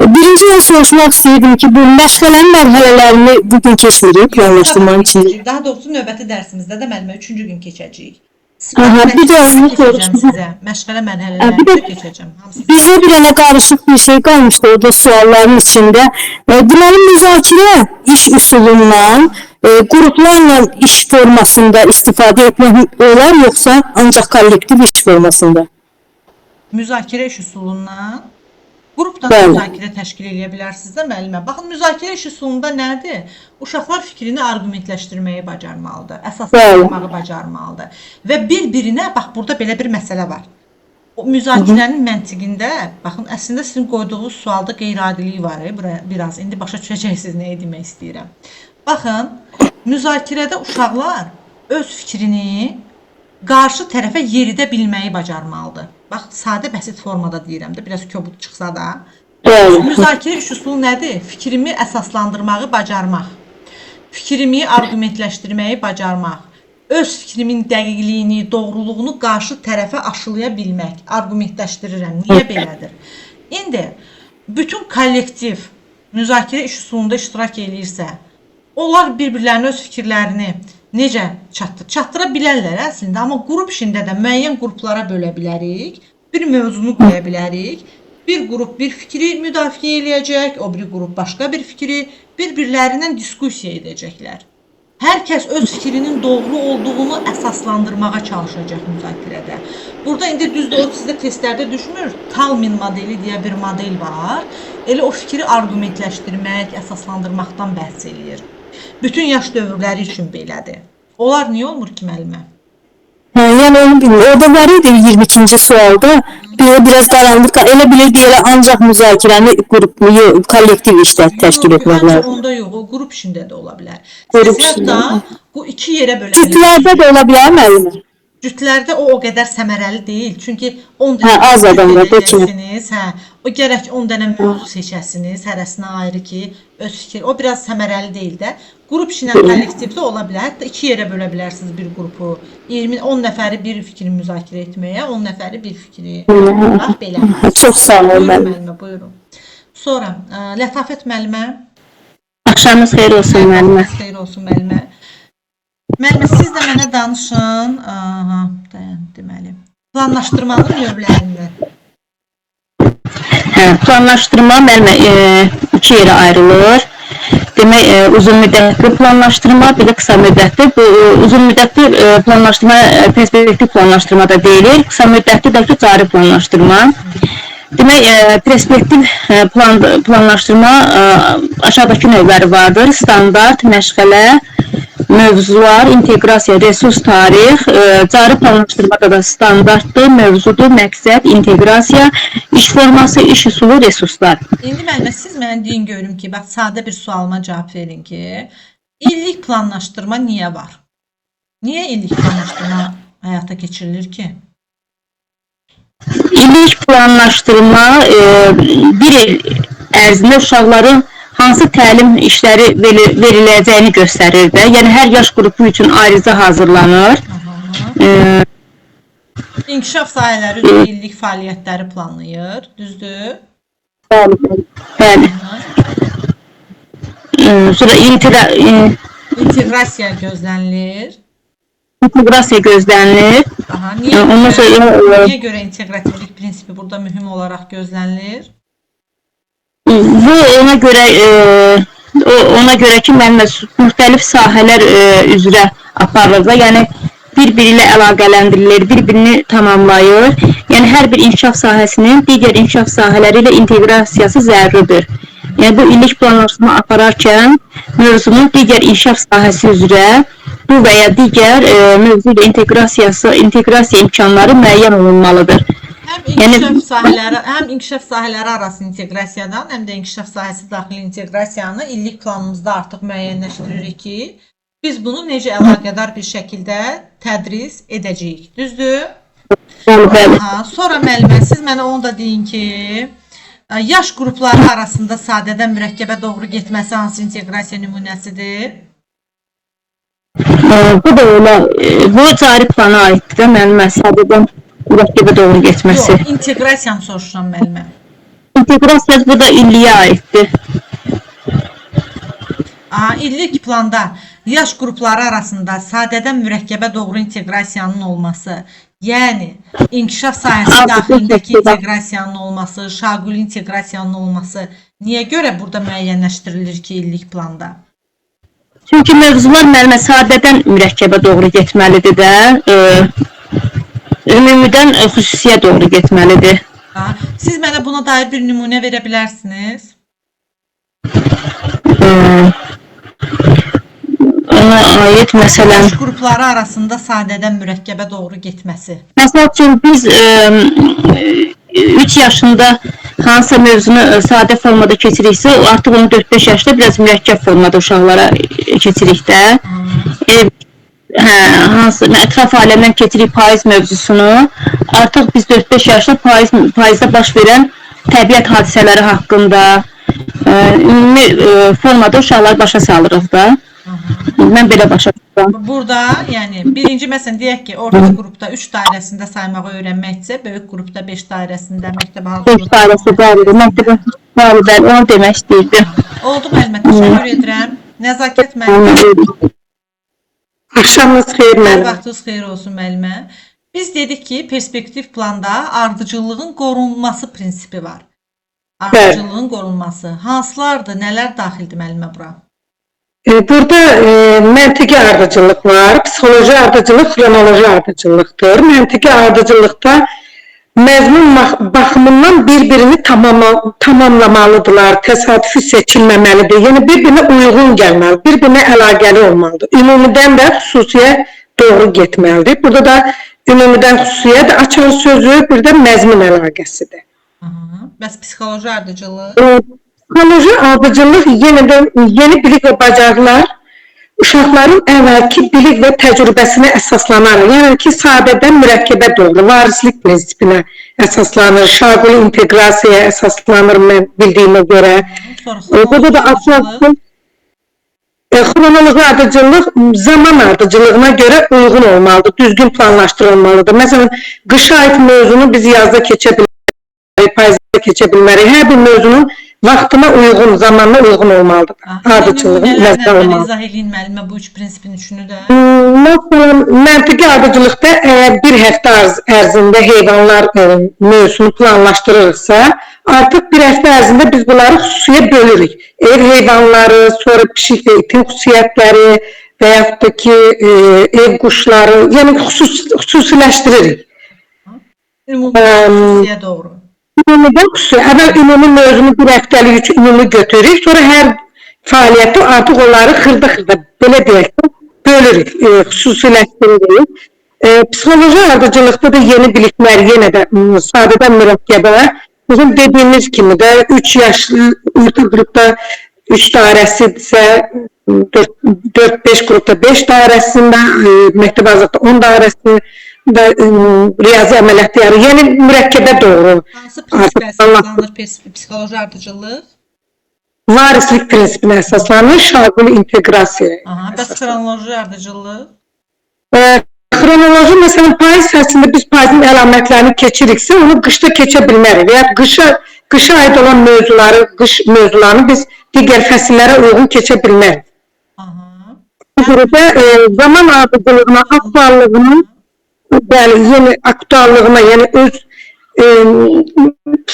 Birinci soruşmaq istəyirdim ki, bu məşğələnin mərhələlərini bugün keçirik planlaşdırmanın içində. Daha doğrusu növbəti dərsimizdə də müəllimə 3-cü gün keçəcəyik. Bir də onu soruşacağım. Məşğələ mərhələlərini keçəcəm. Bizə bir dənə qarışıq bir şey qalmışdı orada sualların içində. Deməli, müzakirə iş üsulundan qruplarla iş formasında istifadə etmək olar, yoxsa ancaq kollektiv iş formasında? Müzakirə iş üsulundan Qrupla Bəli. müzakirə təşkil edə bilərsiniz də müəllimə. Baxın, müzakirə iş üsulunda nədir? Uşaqlar fikrini arqumentləşdirməyi bacarmalıdır, əsaslandırmağı bacarmalıdır və bir-birinə, bax burada belə bir məsələ var. O müzakirənin məntiqində, baxın, əslində sizin qoyduğunuz sualda qeyri-adilik var, buraya biraz indi başa düşəcəksiniz nə demək istəyirəm. Baxın, müzakirədə uşaqlar öz fikrini qarşı tərəfə yeridə bilməyi bacarmalıdır. Bax, sadə bəsit formada deyirəm də, biraz kobud çıxsa da. Müzakirə iş üsulu nədir? Fikrimi əsaslandırmağı bacarmaq, fikrimi arqumentləşdirməyi bacarmaq, öz fikrimin dəqiqliyini, doğruluğunu qarşı tərəfə aşılaya bilmək, arqumentləşdirirəm. Niyə belədir? İndi bütün kollektiv müzakirə iş üsulunda iştirak eləyirsə, onlar bir-birlərinin öz fikirlərini necə çatdıra bilərlər əslində, amma qrup işində də müəyyən qruplara bölə bilərik, bir mövzunu qoya bilərik, bir qrup bir fikri müdafiə eləyəcək, o bir qrup başqa bir fikri, bir-birlərindən diskussiya edəcəklər. Hər kəs öz fikrinin doğru olduğunu əsaslandırmağa çalışacaq müzakirədə. Burada indi düzdür, o sizdə testlərdə düşmür, Talmin modeli deyə bir model var. Elə o fikri arqumentləşdirmək, əsaslandırmaqdan bəhs eləyir. Bütün yaş dövrləri üçün belədir. Onlar niyə olmur ki, müəllimə? Yəni onu bilmiyorum. Orada var idi 22-ci sualda biraz qaranlıq, elə bilirdi elə ancaq müzakirəni qrup, kollektiv işlə təşkil etmək Məncə lazım. onda yox, o qrup işində də ola bilər. Qrup Siz işində, hətta bu iki yerə bölə Cütlərdə də ola bilər müəllimə. Cütlərdə o qədər səmərəli deyil. Çünki 10 Hə, az adam var, seçəsiniz, o gərək 10 dənə mövzu seçəsiniz, hərəsinə ayrı ki, öz fikir. O biraz səmərəli deyil də. Qrup işinə kollektivdə ola bilər. Hətta iki yerə bölə bilərsiniz bir qrupu. 10 nəfəri bir fikri müzakirə etməyə, 10 nəfəri bir fikri. Bax belə. Çox sağ olun Buyurun müəllimə. müəllimə, buyurun. Sonra Lətafət müəllimə. Axşamınız xeyir olsun müəllimə. Xeyir olsun müəllimə. Müəllimə, siz də mənə danışın. Aha, dayan, deməli. Planlaşdırmanın növlərindən. Hə, planlaşdırma müəllimə iki yerə ayrılır. Demək, uzun müddətli planlaşdırma, bir də qısa müddətli. Bu uzun müddətli planlaşdırma perspektiv planlaşdırma da deyilir. Qısa müddətli də ki, cari planlaşdırma. Demək, perspektiv planlaşdırma aşağıdakı növləri vardır. Standart, məşğələ, mövzular, inteqrasiya, resurs, tarix, cari planlaşdırmada da standartdır, mövzudur, məqsəd, inteqrasiya, iş forması, iş üsulu, resurslar. İndi müəllimə, siz mənə deyin görüm ki, bax, sadə bir sualıma cavab verin ki, illik planlaşdırma niyə var? Niyə illik planlaşdırma həyata keçirilir ki? İllik planlaşdırma bir il ərzində uşaqların hansı təlim işləri veriləcəyini göstərir də. Yəni, hər yaş qrupu üçün ayrıca hazırlanır. İnkişaf sahələri üçün illik fəaliyyətləri planlayır, düzdür? Bəli. Sonra inteqrasiya gözlənilir. İnteqrasiya gözlənilir. Aha, Ondan sonra niyə görə inteqrativlik prinsipi burada mühüm olaraq gözlənilir? Bu ona görə ki, müxtəlif sahələr üzrə aparılır. Yəni, bir-biri ilə əlaqələndirilir, bir-birini tamamlayır. Yəni, hər bir inkişaf sahəsinin digər inkişaf sahələri ilə inteqrasiyası zəruridir. Yəni, bu illik planlaşdırma apararkən mövzunun digər inkişaf sahəsi üzrə bu və ya digər mövzu ilə inteqrasiya imkanları müəyyən olunmalıdır. Həm inkişaf sahələri arası inteqrasiyadan, həm də inkişaf sahəsi daxili inteqrasiyanı illik planımızda artıq müəyyənləşdiririk ki, biz bunu necə əlaqədar bir şəkildə tədris edəcəyik. Düzdür? Sonra müəllimə, siz mənə onu da deyin ki, yaş qrupları arasında sadədən mürəkkəbə doğru getməsi hansı inteqrasiya nümunəsidir? Bu da öyle, bu cari plana aiddir də müəllimə, sadədən mürəkkəbə doğru getməsi. Yox, inteqrasiyanı soruşuram müəllimə. İnteqrasiya bu da illiyə aiddir. İllik planda yaş qrupları arasında sadədən mürəkkəbə doğru inteqrasiyanın olması, yəni inkişaf sahəsi daxilindəki inteqrasiyanın olması, şaguli inteqrasiyanın olması niyə görə burada müəyyənləşdirilir ki, illik planda? Çünki mövzular müəllimə sadədən mürəkkəbə doğru getməlidir də, ümumidən xüsusiyə doğru getməlidir. Siz mənə buna dair bir nümunə verə bilərsiniz? Ona aid məsələn, Yaş qrupları arasında sadədən mürəkkəbə doğru getməsi. məsəl üçün biz 3 yaşında hansısa mövzunu sadə formada keçiriksə, artıq onu 4-5 yaşda biraz mürəkkəb formada uşaqlara keçirik də. Hansı ətraf aləmdən keçirik payız mövzusunu. Artıq biz 4-5 yaşda payızda baş verən təbiət hadisələri haqqında ümumi formada uşaqları başa salırıq da. Mən belə başa salırım. Burada, yəni birinci məsələn deyək ki, orta qrupda 3 dairəsində saymağı öyrənməksə, böyük qrupda 5 dairəsində məktəbə 5 dairəsi bəli, məktəbə bəli, onu demək istəyirdim. Oldu müəllimə, təşəkkür edirəm. Nəzakət müəllimə. Axşamınız xeyir Hər müəllim. vaxtınız xeyir olsun müəllimə. Biz dedik ki, perspektiv planda ardıcıllığın qorunması prinsipi var. Ardıcıllığın qorunması. Hansılardır, nələr daxildir müəllimə bura? Burada məntiqi ardıcıllıq var, psixoloji ardıcıllıq, xronoloji ardıcıllıqdır. Məntiqi ardıcıllıqda məzmun baxımından bir-birini tamamlamalıdırlar, təsadüfi seçilməməlidir. Yəni bir-birinə uyğun gəlməlidir, bir-birinə əlaqəli olmalıdır. Ümumidən də xüsusiyə doğru getməlidir. Burada da ümumidən xüsusiyə də açar sözü, bir də məzmun əlaqəsidir. Bəs psixoloji ardıcıllıq? Psixoloji ardıcıllıq yeni bilik və bacarıqlar uşaqların əvvəlki bilik və təcrübəsinə əsaslanaraq, yəni ki, sadədən mürəkkəbə doğru, varislik prinsipinə əsaslanır, şaguli inteqrasiyaya əsaslanır mən bildiyimə görə. Burada da əsaslı xronoloji ardıcıllıq zaman ardıcıllığına görə uyğun olmalıdır, düzgün planlaşdırılmalıdır. Məsələn, qışa aid mövzunu biz yazda keçə bilmərik, payızda keçə bilmərik. Hər bir mövzunun vaxtına uyğun, zamanına uyğun olmalıdır. Ardıcıllığın nəzərdə olmalıdır. İzah edin müəllimə bu üç prinsipin üçünü də. Məsələn, məntiqi ardıcıllıqda əgər bir həftə ərzində heyvanlar mövzusunu planlaşdırırsa, artıq bir həftə ərzində biz bunları xüsusiyə bölürük. Ev heyvanları, sonra pişik və itin xüsusiyyətləri və yaxud da ki, ev quşları, yəni xüsusiləşdiririk. Ümumi xüsusiyə doğru. Ümumidən xüsusi, əvvəl ümumi mövzunu bir həftəlik üçün ümumi götürürük, sonra hər fəaliyyətdə artıq onları xırda-xırda, belə deyək ki, bölürük, xüsusiləşdiririk. Psixoloji ardıcıllıqda da yeni biliklər yenə də sadədən mürəkkəbə, bizim dediyimiz kimi də 3 yaşlı orta qrupda 3 dairəsidirsə, 4-5 qrupda 5 dairəsində, məktəb azadda 10 dairəsində, riyazi əməliyyatları, yəni mürəkkəbə doğru. Hansı prinsipə əsaslanır psixoloji ardıcıllıq? Varislik prinsipinə əsaslanır, şaguli inteqrasiyaya. Bəs xronoloji ardıcıllıq? Xronoloji, məsələn, payız fəslində biz payızın əlamətlərini keçiriksə, onu qışda keçə bilmərik. Və ya qışa aid olan qış mövzularını biz digər fəsillərə uyğun keçə bilmərik. Burada zaman ardıcılığına, aktuallığına, yeni aktuallığına, yəni öz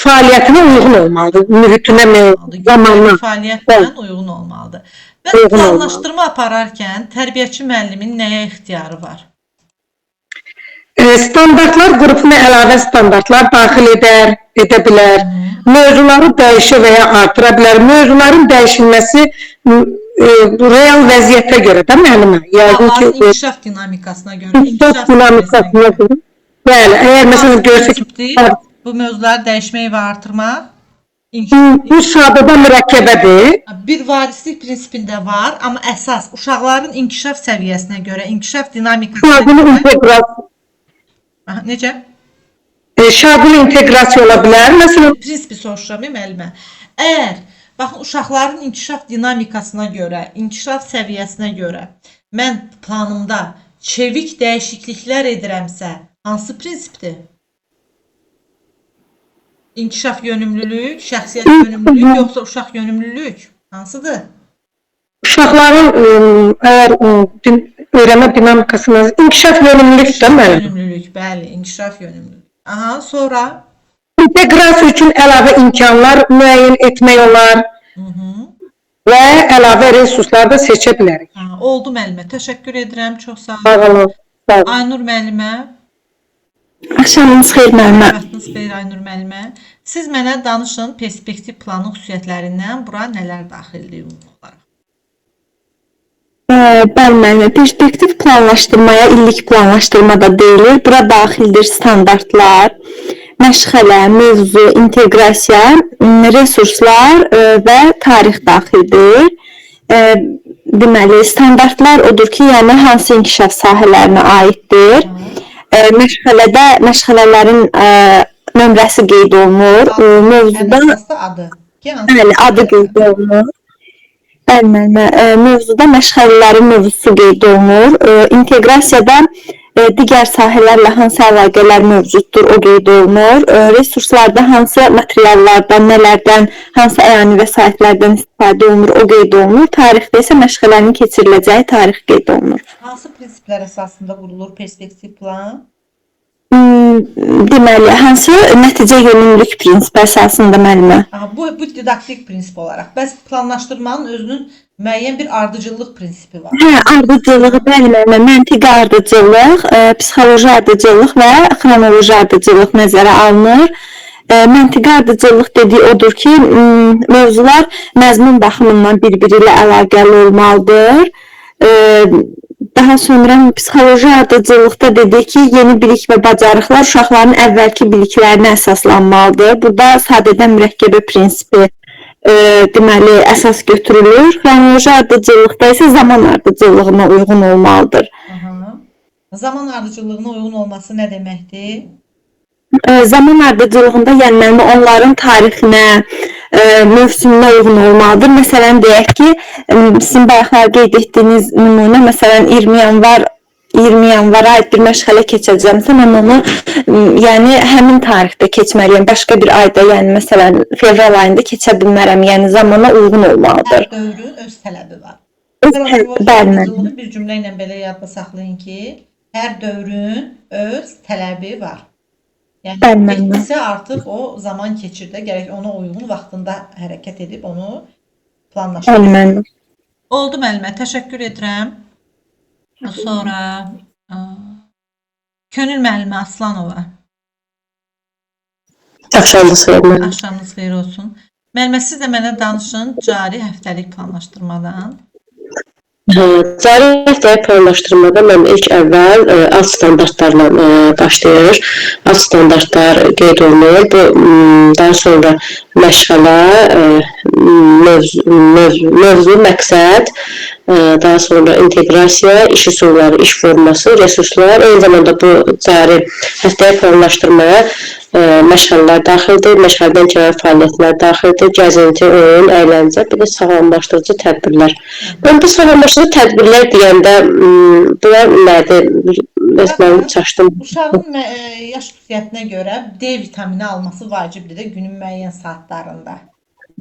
fəaliyyətinə uyğun olmalıdır, mühitinə, zamanına. Fəaliyyətlə uyğun olmalıdır. Və planlaşdırma apararkən tərbiyəçi müəllimin nəyə ixtiyarı var? Standartlar qrupuna əlavə standartlar daxil edə bilər, mövzuları dəyişə və ya artıra bilər. Mövzuların dəyişilməsi real vəziyyətə görə də müəllimə. Onların inkişaf dinamikasına görə. İnkişaf dinamikasına görə. Bəli, əgər məsələn görsək bu mövzuları dəyişmək və artırmaq bu sadədə mürəkkəbədir. Bir varislik prinsipində var, amma əsas uşaqların inkişaf səviyyəsinə görə, inkişaf dinamikasına görə. Necə? Şaguli inteqrasiya ola bilər. Məsələn, prinsipi soruşuram müəllimə. Əgər baxın uşaqların inkişaf dinamikasına görə, inkişaf səviyyəsinə görə mən planımda çevik dəyişikliklər edirəmsə, hansı prinsipdir? İnkişaf yönümlülük, şəxsiyyət yönümlülük, yoxsa uşaq yönümlülük? Hansıdır? Uşaqların əgər öyrənmə dinamikasına inkişaf yönümlülük də müəllim. Yönümlülük, bəli, inkişaf yönümlülük. Sonra? İnteqrasiya üçün əlavə imkanlar müəyyən etmək olar və əlavə resurslar da seçə bilərik. Oldu müəllimə, təşəkkür edirəm, çox sağ olun. Sağ olun. Aynur müəllimə. Axşamınız xeyir müəllimə. Vaxtınız xeyir Aynur müəllimə. Siz mənə danışın perspektiv planın xüsusiyyətlərindən bura nələr daxildir olaraq. Bəli müəllimə, perspektiv planlaşdırmaya illik planlaşdırma da deyilir. Bura daxildir standartlar, məşğələ, mövzu, inteqrasiya, resurslar və tarix daxildir. Deməli, standartlar odur ki, yəni hansı inkişaf sahələrinə aiddir. Məşğələdə məşğələlərin nömrəsi qeyd olunur. Mövzuda adı. bəli, adı qeyd olunur. Bəli müəllimə, mövzuda məşğələlərin mövzusu qeyd olunur. İnteqrasiyada digər sahələrlə hansı əlaqələr mövcuddur, o qeyd olunur. Resurslarda hansı materiallardan, nələrdən, hansı əyani vəsaitlərdən istifadə olunur, o qeyd olunur. Tarixdə isə məşğələnin keçiriləcəyi tarix qeyd olunur. Hansı prinsiplər əsasında qurulur perspektiv plan? Deməli, hansı nəticə yönümlülük prinsipi əsasında müəllimə? Bu didaktik prinsip olaraq. Bəs planlaşdırmanın özünün müəyyən bir ardıcıllıq prinsipi var. Ardıcıllığı, bəli müəllimə, məntiqi ardıcıllıq, psixoloji ardıcıllıq və xronoloji ardıcıllıq nəzərə alınır. Məntiqi ardıcıllıq dediyi odur ki, mövzular məzmun baxımından bir-biri ilə əlaqəli olmalıdır. Daha sonra psixoloji ardıcıllıqda dedik ki, yeni bilik və bacarıqlar uşaqların əvvəlki biliklərinə əsaslanmalıdır. Burada sadədən mürəkkəbə prinsipi deməli əsas götürülür. Xronoloji ardıcıllıqda isə zaman ardıcıllığına uyğun olmalıdır. Zaman ardıcıllığına uyğun olması nə deməkdir? Zaman ardıcıllığında yəni müəllimə onların tarixinə, mövsümünə uyğun olmalıdır. Məsələn, deyək ki, sizin bayaqlar qeyd etdiyiniz nümunə, məsələn, 20 yanvara aid bir məşğələ keçəcəmsə, mən onu yəni həmin tarixdə keçməliyəm. Başqa bir ayda, yəni məsələn, fevral ayında keçə bilmərəm. Yəni zamana uyğun olmalıdır. Hər dövrün öz tələbi var. Bəli. Bir cümlə ilə belə yadda saxlayın ki, hər dövrün öz tələbi var. Yəni etdisə artıq o zaman keçirdə gərək ona uyğun vaxtında hərəkət edib onu planlaşdırır. Oldu müəllimə, təşəkkür edirəm. Sonra Könül müəllimə Aslanova. Axşamınız xeyir. Axşamınız xeyir olsun. Müəllimə, siz də mənə danışın cari həftəlik planlaşdırmadan. Cari həftəlik planlaşdırmada mən ilk əvvəl alt standartlarla başlayır. Alt standartlar qeyd olunur. Bu daha sonra məşğələ, mövzu, məqsəd, daha sonra inteqrasiya, iş üsulları, iş forması, resurslar, eyni zamanda bu cari həftəlik planlaşdırmaya məşğələlər daxildir, məşğələdən gələn fəaliyyətlər daxildir, gəzinti, oyun, əyləncə, bir də sağlamlaşdırıcı tədbirlər. Mən bu sağlamlaşdırıcı tədbirlər deyəndə bunlar nədir? Mən çaşdım. Uşağın yaş xüsusiyyətinə görə D vitamini alması vacibdir də günün müəyyən saatlarında.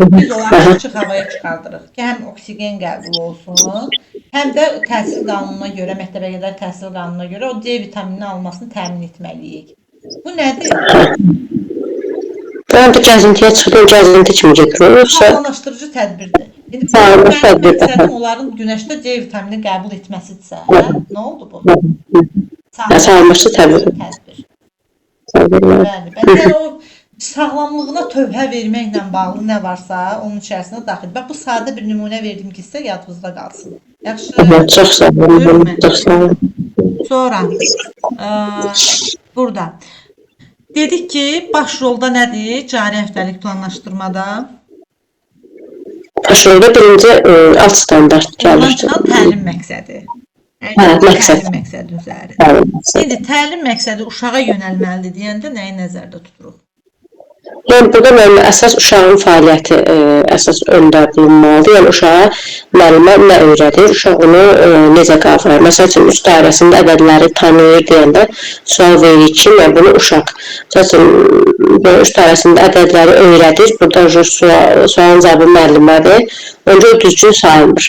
Biz onları açıq havaya çıxardırıq ki, həm oksigen qəbul olsun, həm də təhsil qanununa görə, məktəbə qədər təhsil qanununa görə o D vitaminini almasını təmin etməliyik. Bu nədir? Ben de gəzintiyə çıxdım, gəzinti kimi gedir. Yoxsa sağlamlaşdırıcı tədbirdir. Məqsədim onların günəşdə C vitamini qəbul etməsidirsə, nə oldu bu? Sağlamlaşdırıcı tədbir. Bəli, o sağlamlığına tövhə verməklə bağlı nə varsa onun içərisində daxil. Bax, bu sadə bir nümunə verdim ki, sizə yadınızda qalsın. Yaxşı. Çox sağ olun. Çox sağ olun. Sonra burada dedik ki, başrolda nədir cari həftəlik planlaşdırmada? Başrolda birinci alt standart gəlir. Təlim məqsədi. Məqsəd. Təlim məqsədi üzərində. İndi təlim məqsədi uşağa yönəlməlidir deyəndə nəyi nəzərdə tuturuq? Yəni burada müəllimə əsas uşağın fəaliyyəti əsas öndə bulunmalıdır. Yəni uşağa müəllimə nə öyrədir, uşaq onu necə qavrayır. Məsəl üçün üst dairəsində ədədləri tanıyır deyəndə sual verir ki, yəni bunu uşaq. Məsəl üçün üst dairəsində ədədləri öyrədir. Burada sualın cavabı müəllimədir. Öncə o düzgün sayılmır.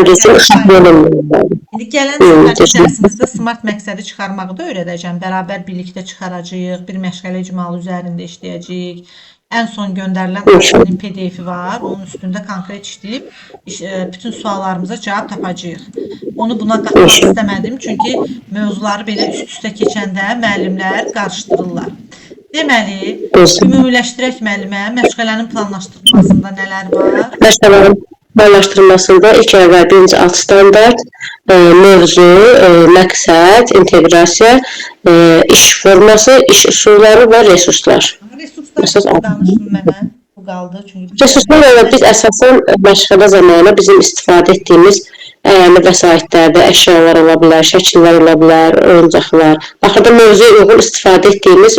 Düzgün uşaq yönəlməlidir. İndi gələn səfər dərsimizdə smart məqsədi çıxarmağı da öyrədəcəm. Bərabər birlikdə çıxaracağıq, bir məşğələ icmalı üzərində işləyəcəyik. En son göndərilən arşivin PDF-i var. Onun üstündə konkret işləyib bütün suallarımıza cavab tapacağıq. Onu buna qatmaq istəmədim, çünki mövzuları belə üst-üstə keçəndə müəllimlər qarışdırırlar. Deməli, ümumiləşdirək müəllimə, məşğələnin planlaşdırılmasında nələr var? Məşğələnin planlaşdırılmasında ilk əvvəl birinci alt standart, mövzu, məqsəd, inteqrasiya, iş forması, iş üsulları və resurslar. Resurslar danışın mənə, bu qaldı. Resurslar biz əsasən məşğələ zamanı bizim istifadə etdiyimiz əyani vəsaitlərdə əşyalar ola bilər, şəkillər ola bilər, oyuncaqlar. Axırda mövzuya uyğun istifadə etdiyimiz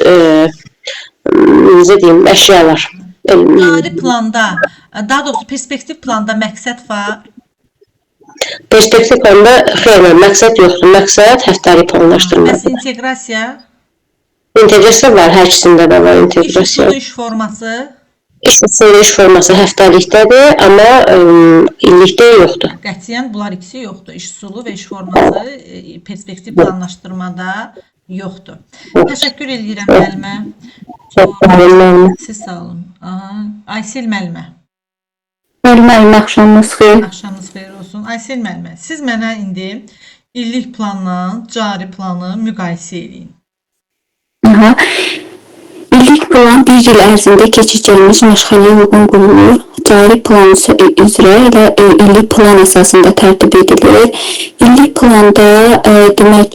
necə deyim, əşyalar. Cari planda, daha doğrusu perspektiv planda məqsəd var. Perspektiv planda xeyr, məqsəd yoxdur. Məqsəd həftəlik planlaşdırmadır. Bəs inteqrasiya? İnteqrasiya var, hər ikisində də var inteqrasiya. İş forması? İş forması həftəlikdədir, amma illikdə yoxdur. Qətiyyən bunlar ikisi yoxdur. İş usulu və iş forması perspektiv planlaşdırmada yoxdur. Təşəkkür edirəm müəllimə. Çox sağ olun. Siz sağ olun. Aysel müəllimə. Müəllimə, axşamınız xeyir. Axşamınız xeyir olsun. Aysel müəllimə, siz mənə indi illik planla cari planı müqayisə edin. Aha. İllik plan bir il ərzində keçəcəyimiz məşğələyə uyğun qurulur. Cari plan üzrə ilə illik plan əsasında tərtib edilir. İllik planda demək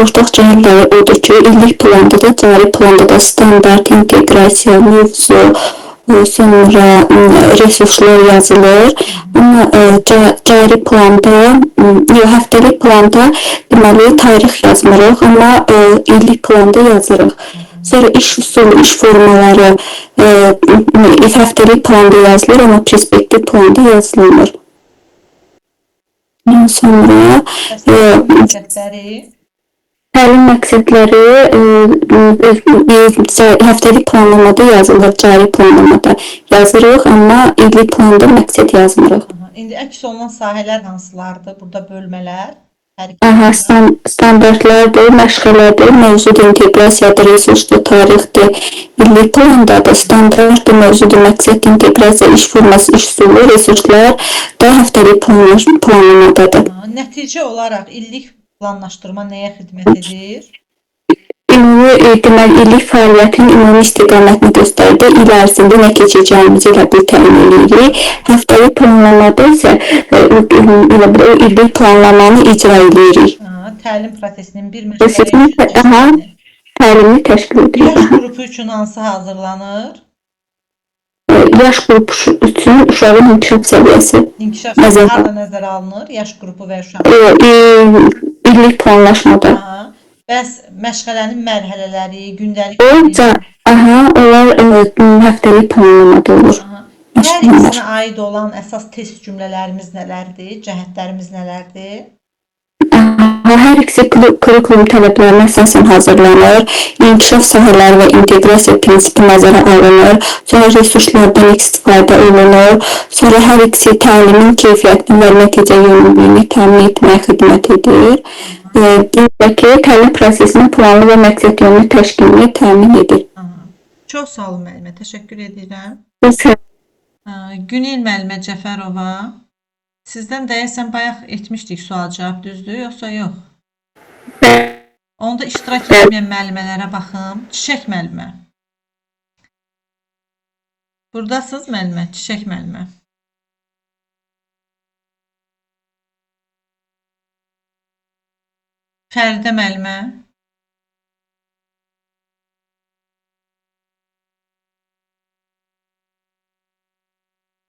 ortaq cəhətləri odur ki, illik planda da, cari planda da standart, inteqrasiya, mövzu, sonra resurslar yazılır. Amma cari planda, həftəlik planda deməli tarix yazmırıq, amma illik planda yazırıq. Sonra iş usulu, iş formaları həftəlik planda yazılır, amma perspektiv planda yazılmır. Sonra təlim məqsədləri həftəlik planlamada yazılır, cari planlamada yazırıq, amma illik planda məqsəd yazmırıq. İndi əks olunan sahələr hansılardır? Burada bölmələr? Standartlardır, məşğələdir, mövzudur, inteqrasiyadır, resursdur, tarixdir, illik plandadır, standartdır, mövzudur, məqsəd, inteqrasiya, iş forması, iş usulu, resurslar da həftəlik planlamadadır. Nəticə olaraq illik planlaşdırma nəyə xidmət edir? Deməli, illik fəaliyyətin ümumi istiqamətini göstərir. İl ərzində nə keçəcəyimizi ilə bir təyin edirik. Həftəlik planlamada isə illik planlamanı icra edirik. Təlim prosesinin bir təlimi təşkil edirik. Yaş qrupu üçün hansı hazırlanır? Yaş qrupu üçün uşağın inkişaf səviyyəsi. İnkişaf səviyyəsi harada nəzərə alınır? Yaş qrupu və uşaq. İllik planlaşmada. Bəs məşğələnin mərhələləri, gündəlik... Onlar həftəlik planlamada olur. Hər ikisinə aid olan əsas test cümlələrimiz nələrdir? Cəhətlərimiz nələrdir? Hər ikisi kurikulum tələblərinə əsasən hazırlanır. İnkişaf sahələri və inteqrasiya prinsipi nəzərə alınır. Sonra resurslardan istifadə olunur. Sonra hər ikisi təlimin keyfiyyətini və nəticə yönlülüyünü təmin etməyə xidmət edir. Qeydəki təlim prosesinin planlı və məqsəd yönlü təşkilini təmin edir. Çox sağ olun müəllimə, təşəkkür edirəm. Günel müəllimə Cəfərova, sizdən deyəsən bayaq etmişdik sual-cavab, düzdür, yoxsa yox? Onda iştirak etməyən müəllimələrə baxım. Çiçək müəllimə. Buradasınız müəllimə, Çiçək müəllimə. Fəridə müəllimə.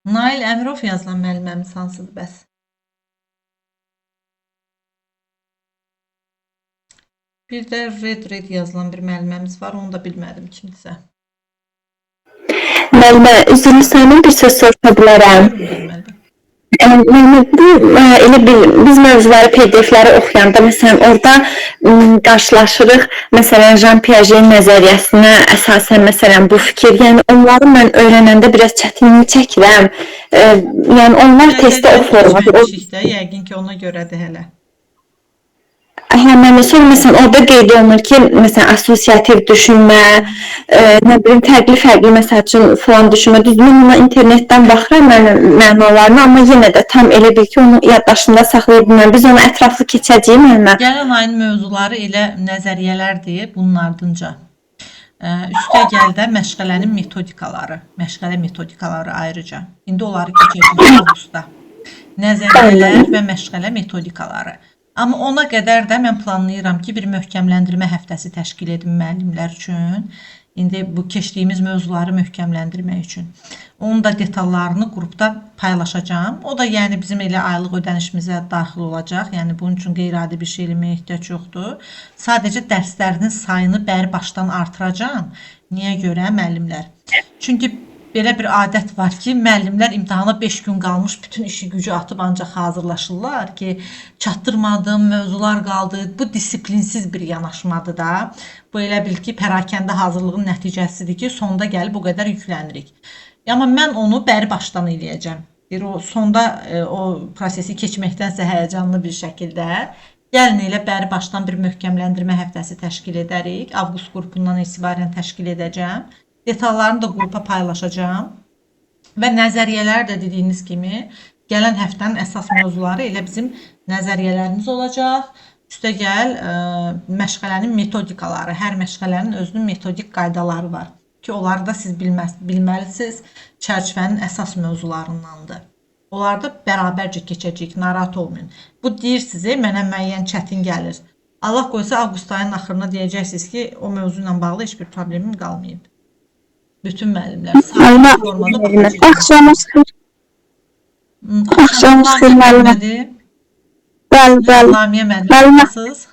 Nail Əmirov yazılan müəlliməmiz hansıdır bəs? Bir də Red yazılan bir müəlliməmiz var, onu da bilmədim kimdirsə. Müəllimə, üzrlü sənin bir söz soruşa bilərəm. Elə biz mövzuları, PDF-ləri oxuyanda, məsələn, orada qarşılaşırıq, məsələn, Jean Piaget nəzəriyyəsinə əsasən, məsələn, bu fikir, yəni onları mən öyrənəndə biraz çətinlik çəkirəm, yəni onlar testdə o formadır. Yəqin ki, ona görədir hələ. Həmin sonra məsələn orada qeyd olunur ki, məsələn assosiativ düşünmə, nə bilim fərqli məsəl üçün falan düşünmə. Düzdür, mən ona internetdən baxıram mənalarına, amma yenə də tam elə bil ki, onu yaddaşımda saxlaya bilmirəm. Biz onu ətraflı keçəcəyik müəllimə. Gələn ayın mövzuları elə nəzəriyyələrdir bunun ardınca. Üstəgəl də məşğələnin metodikaları, məşğələ metodikaları ayrıca. İndi onları keçəcəyik avqustda. Nəzəriyyələr və məşğələ metodikaları. Amma ona qədər də mən planlayıram ki, bir möhkəmləndirmə həftəsi təşkil edim müəllimlər üçün. İndi bu keçdiyimiz mövzuları möhkəmləndirmək üçün. Onun da detallarını qrupda paylaşacağım. O da yəni bizim elə aylıq ödənişimizə daxil olacaq. Yəni bunun üçün qeyri-adi bir şey eləməyə ehtiyac yoxdur. Sadəcə dərslərinin sayını bəri başdan artıracağam. Niyə görə müəllimlər? Çünki belə bir adət var ki, müəllimlər imtahana 5 gün qalmış bütün işi gücü atıb ancaq hazırlaşırlar ki, çatdırmadım, mövzular qaldı. Bu disiplinsiz bir yanaşmadır da. Bu elə bil ki, pərakəndə hazırlığın nəticəsidir ki, sonda gəlib o qədər yüklənirik. Amma mən onu bəri başdan eləyəcəm. O sonda o prosesi keçməkdənsə həyəcanlı bir şəkildə gəlin elə bəri başdan bir möhkəmləndirmə həftəsi təşkil edərik. Avqust qrupundan etibarən təşkil edəcəm. Detallarını da qrupa paylaşacağım. Və nəzəriyyələr də dediyiniz kimi gələn həftənin əsas mövzuları elə bizim nəzəriyyələrimiz olacaq. Üstəgəl məşğələnin metodikaları, hər məşğələnin özünün metodik qaydaları var ki, onları da siz bilməlisiniz. Çərçivənin əsas mövzularındandır. Onları da bərabərcə keçəcəyik, narahat olmayın. Bu deyir sizə, mənə müəyyən çətin gəlir. Allah qoysa avqust ayının axırına deyəcəksiniz ki, o mövzu ilə bağlı heç bir problemim qalmayıb. Bütün müəllimlər sağlam formada baxacaq. Axşamınız xeyir. Axşamınız xeyir müəllimə. Bəli. Lamiyə müəllim nasılsınız?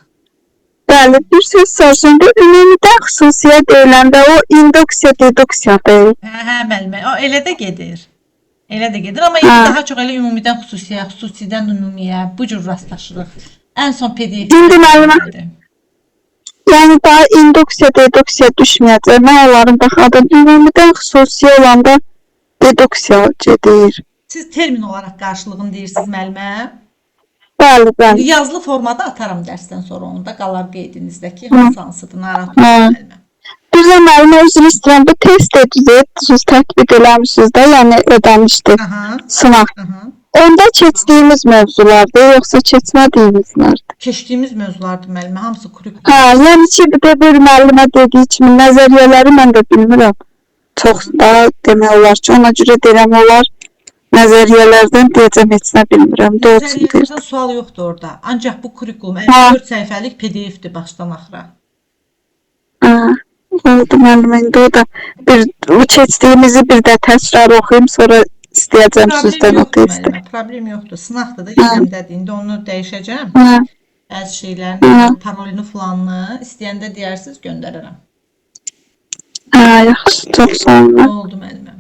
Bəli, bir söz soruşum. Bu ümumidən xüsusiyyət deyiləndə o induksiya, deduksiyadır. Hə, müəllimə. O elə də gedir. Elə də gedir, amma indi daha çox elə ümumidən xüsusiyə, xüsusidən ümumiyə bu cür rastlaşırıq. Ən son PDF. İndi müəllimə. Yəni daha induksiya, deduksiya düşməyəcək. Mən onların baxadım. Ümumidən xüsusi olanda deduksiya gedir. Siz termin olaraq qarşılığını deyirsiniz müəllimə? Bəli. Yazılı formada ataram dərsdən sonra onu da qalar qeydinizdəki hansıdır, narahat olmayın müəllimə. Bir də müəllimə üzr istəyirəm, bu test siz tətbiq eləmişsiniz də, yəni ödəmişdir. Sınaq. Onda keçdiyimiz mövzulardır, yoxsa keçmədiyimizlərdir? Keçdiyimiz mövzulardır müəllimə, hamısı kurikulum. Yəni ki, bir də bir müəllimə dediyi kimi nəzəriyyələri mən də bilmirəm. Çox da demək olar ki, ona görə deyirəm olar. Nəzəriyyələrdən deyəcəm heç nə bilmirəm. Nəzəriyyələrdən sual yoxdur orada. Ancaq bu kurikulum 54 səhifəlik PDF-dir başdan axıra. Oldu müəllimə, indi o da bu keçdiyimizi bir də təkrar oxuyum, sonra istəyəcəm sizdən o testi. Problem yoxdur. Sınaqdır da yerimdədir. İndi onu dəyişəcəm. Bəzi şeylərin parolunu falanını istəyəndə deyərsiniz, göndərərəm. Yaxşı, çox sağ olun. Oldu müəllimə.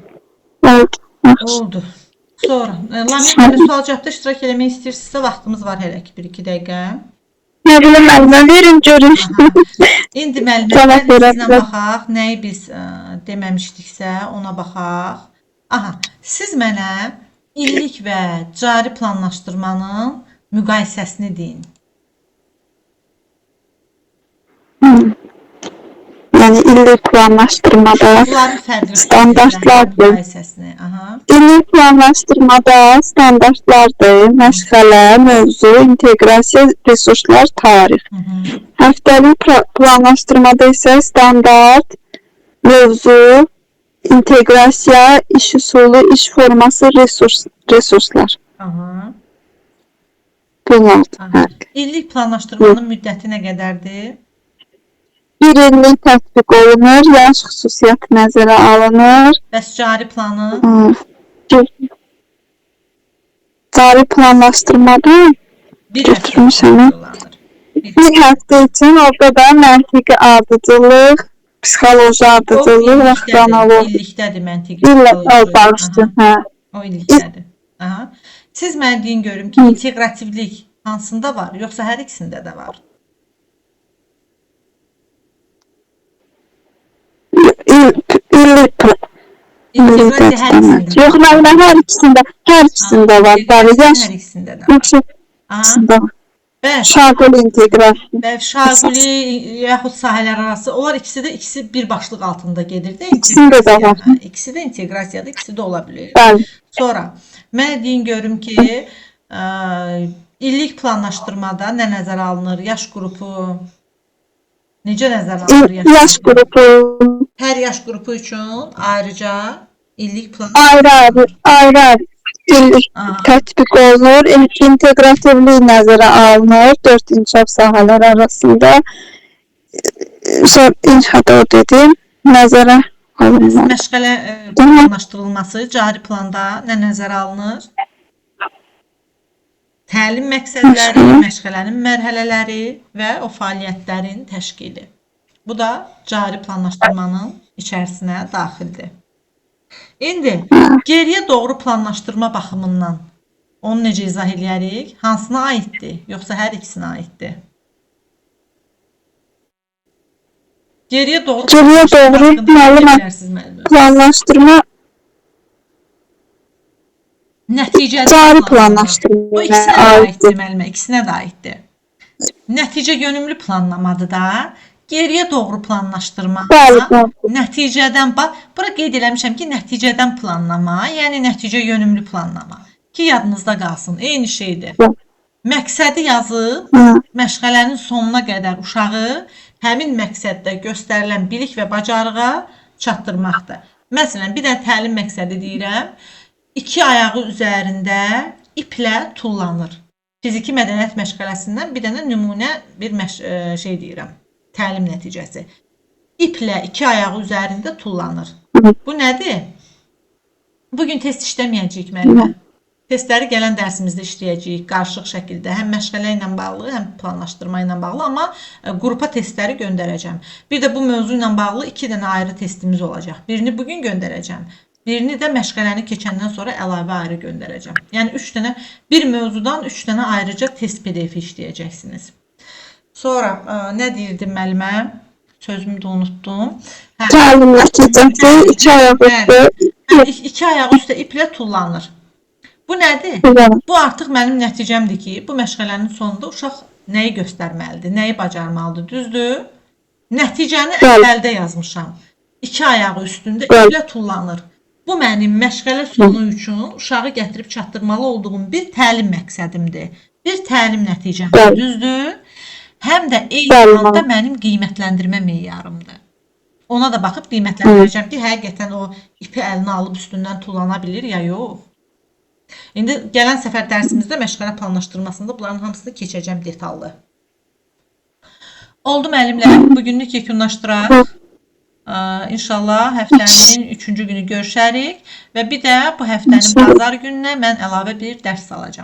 Oldu. Sonra, Lamiyə sual cavabda iştirak eləmək istəyirsinizsə, vaxtımız var hələ ki, 1-2 dəqiqə. Nə bilim müəllimə, verin görün. İndi müəllimə, sizlə baxaq, nəyi biz deməmişdiksə, ona baxaq. Aha, siz mənə illik və cari planlaşdırmanın müqayisəsini deyin. Yəni illik planlaşdırmada standartlardır. İllik planlaşdırmada standartlardır. Məşğələ, mövzu, inteqrasiya, resurslar, tarix. Həftəlik planlaşdırmada isə standart, mövzu, inteqrasiya, iş üsulu, iş forması, resurslar. Bunlardır. İllik planlaşdırmanın müddəti nə qədərdir? Bir illik tətbiq olunur, yaş xüsusiyyəti nəzərə alınır. Bəs cari planı? Cari planlaşdırmada götürmüşəm. Bir həftə üçün orada da məntiqi ardıcıllıq, psixoloji ardıcıllıq və xronoloji. İllikdədir məntiqi bağışlayın. O illikdədir. Siz mənə deyin görüm ki, inteqrativlik hansında var, yoxsa hər ikisində də var? Yox, müəllimə hər ikisində var. Bəli, yaş. Hər ikisində də var. Bəli. Şaquli inteqrasiya. Və şaquli yaxud sahələr arası, onlar ikisi bir başlıq altında gedir də. İkisində də var. İkisi də inteqrasiyadır, ikisi də ola bilər. Bəli. Sonra mən deyin görüm ki, illik planlaşdırmada nə nəzərə alınır? Yaş qrupu necə nəzərə alınır? Yaş qrupu Hər yaş qrupu üçün ayrıca illik plan ayrı illik tətbiq olunur. İnteqrativlik nəzərə alınır 4 inkişaf sahələri arasında. İnşaat o dedim, nəzərə alınır. Məşğələ planlaşdırılması cari planda nə nəzərə alınır? Təlim məqsədləri, məşğələnin mərhələləri və o fəaliyyətlərin təşkili. Bu da cari planlaşdırmanın içərisinə daxildir. İndi geriyə doğru planlaşdırma baxımından onu necə izah edərik? Hansına aiddir, yoxsa hər ikisinə aiddir? Geriyə doğru müəllim planlaşdırma nəticədə cari planlaşdırma. Bu ikisinə də aiddir müəllimə, ikisinə də aiddir. Nəticə yönümlü planlamadır da. Geriyə doğru planlaşdırma, nəticədən, bura qeyd eləmişəm ki, nəticədən planlama, yəni nəticə yönümlü planlama. Ki, yadınızda qalsın, eyni şeydir. Məqsədi yazıb, məşğələnin sonuna qədər uşağı həmin məqsəddə göstərilən bilik və bacarığa çatdırmaqdır. Məsələn, bir də təlim məqsədi deyirəm, 2 ayağı üzərində iplə tullanır. Fiziki mədəniyyət məşğələsindən bir dənə nümunə bir şey deyirəm. Təlim nəticəsi. İplə 2 ayağı üzərində tullanır. Bu nədir? Bugün test işləməyəcəyik müəllimə. Testləri gələn dərsimizdə işləyəcəyik qarışıq şəkildə. Həm məşğələ ilə bağlı, həm planlaşdırma ilə bağlı, amma qrupa testləri göndərəcəm. Bir də bu mövzu ilə bağlı 2 dənə ayrı testimiz olacaq. Birini bugün göndərəcəm. Birini də məşğələni keçəndən sonra əlavə ayrı göndərəcəm. Yəni 3 dənə, bir mövzudan 3 dənə ayrıca test PDF işləyəcəksiniz. Sonra nə deyirdim müəllimə? Sözümü də unutdum. Təlim nəticəsi 2 ayaq üstə. 2 ayaq üstə iplə tullanır. Bu nədir? Bu artıq mənim nəticəmdir ki, bu məşğələnin sonunda uşaq nəyi göstərməlidir, nəyi bacarmalıdır, düzdür? Nəticəni əvvəldə yazmışam. 2 ayağı üstündə iplə tullanır. Bu mənim məşğələ sonu üçün uşağı gətirib çatdırmalı olduğum bir təlim məqsədimdir. Bir təlim nəticəmdir, düzdür? Həm də eyni zamanda mənim qiymətləndirmə meyarımdır. Ona da baxıb qiymətləndirəcəm ki, həqiqətən o ipi əlinə alıb üstündən tullana bilir ya yox. İndi gələn səfər dərsimizdə məşğələ planlaşdırmasında bunların hamısını keçəcəm detallı. Oldu müəllimlər, bugünlük yekunlaşdıraq. İnşallah həftənin 3-cü günü görüşərik və bir də bu həftənin bazar gününə mən əlavə bir dərs alacağam.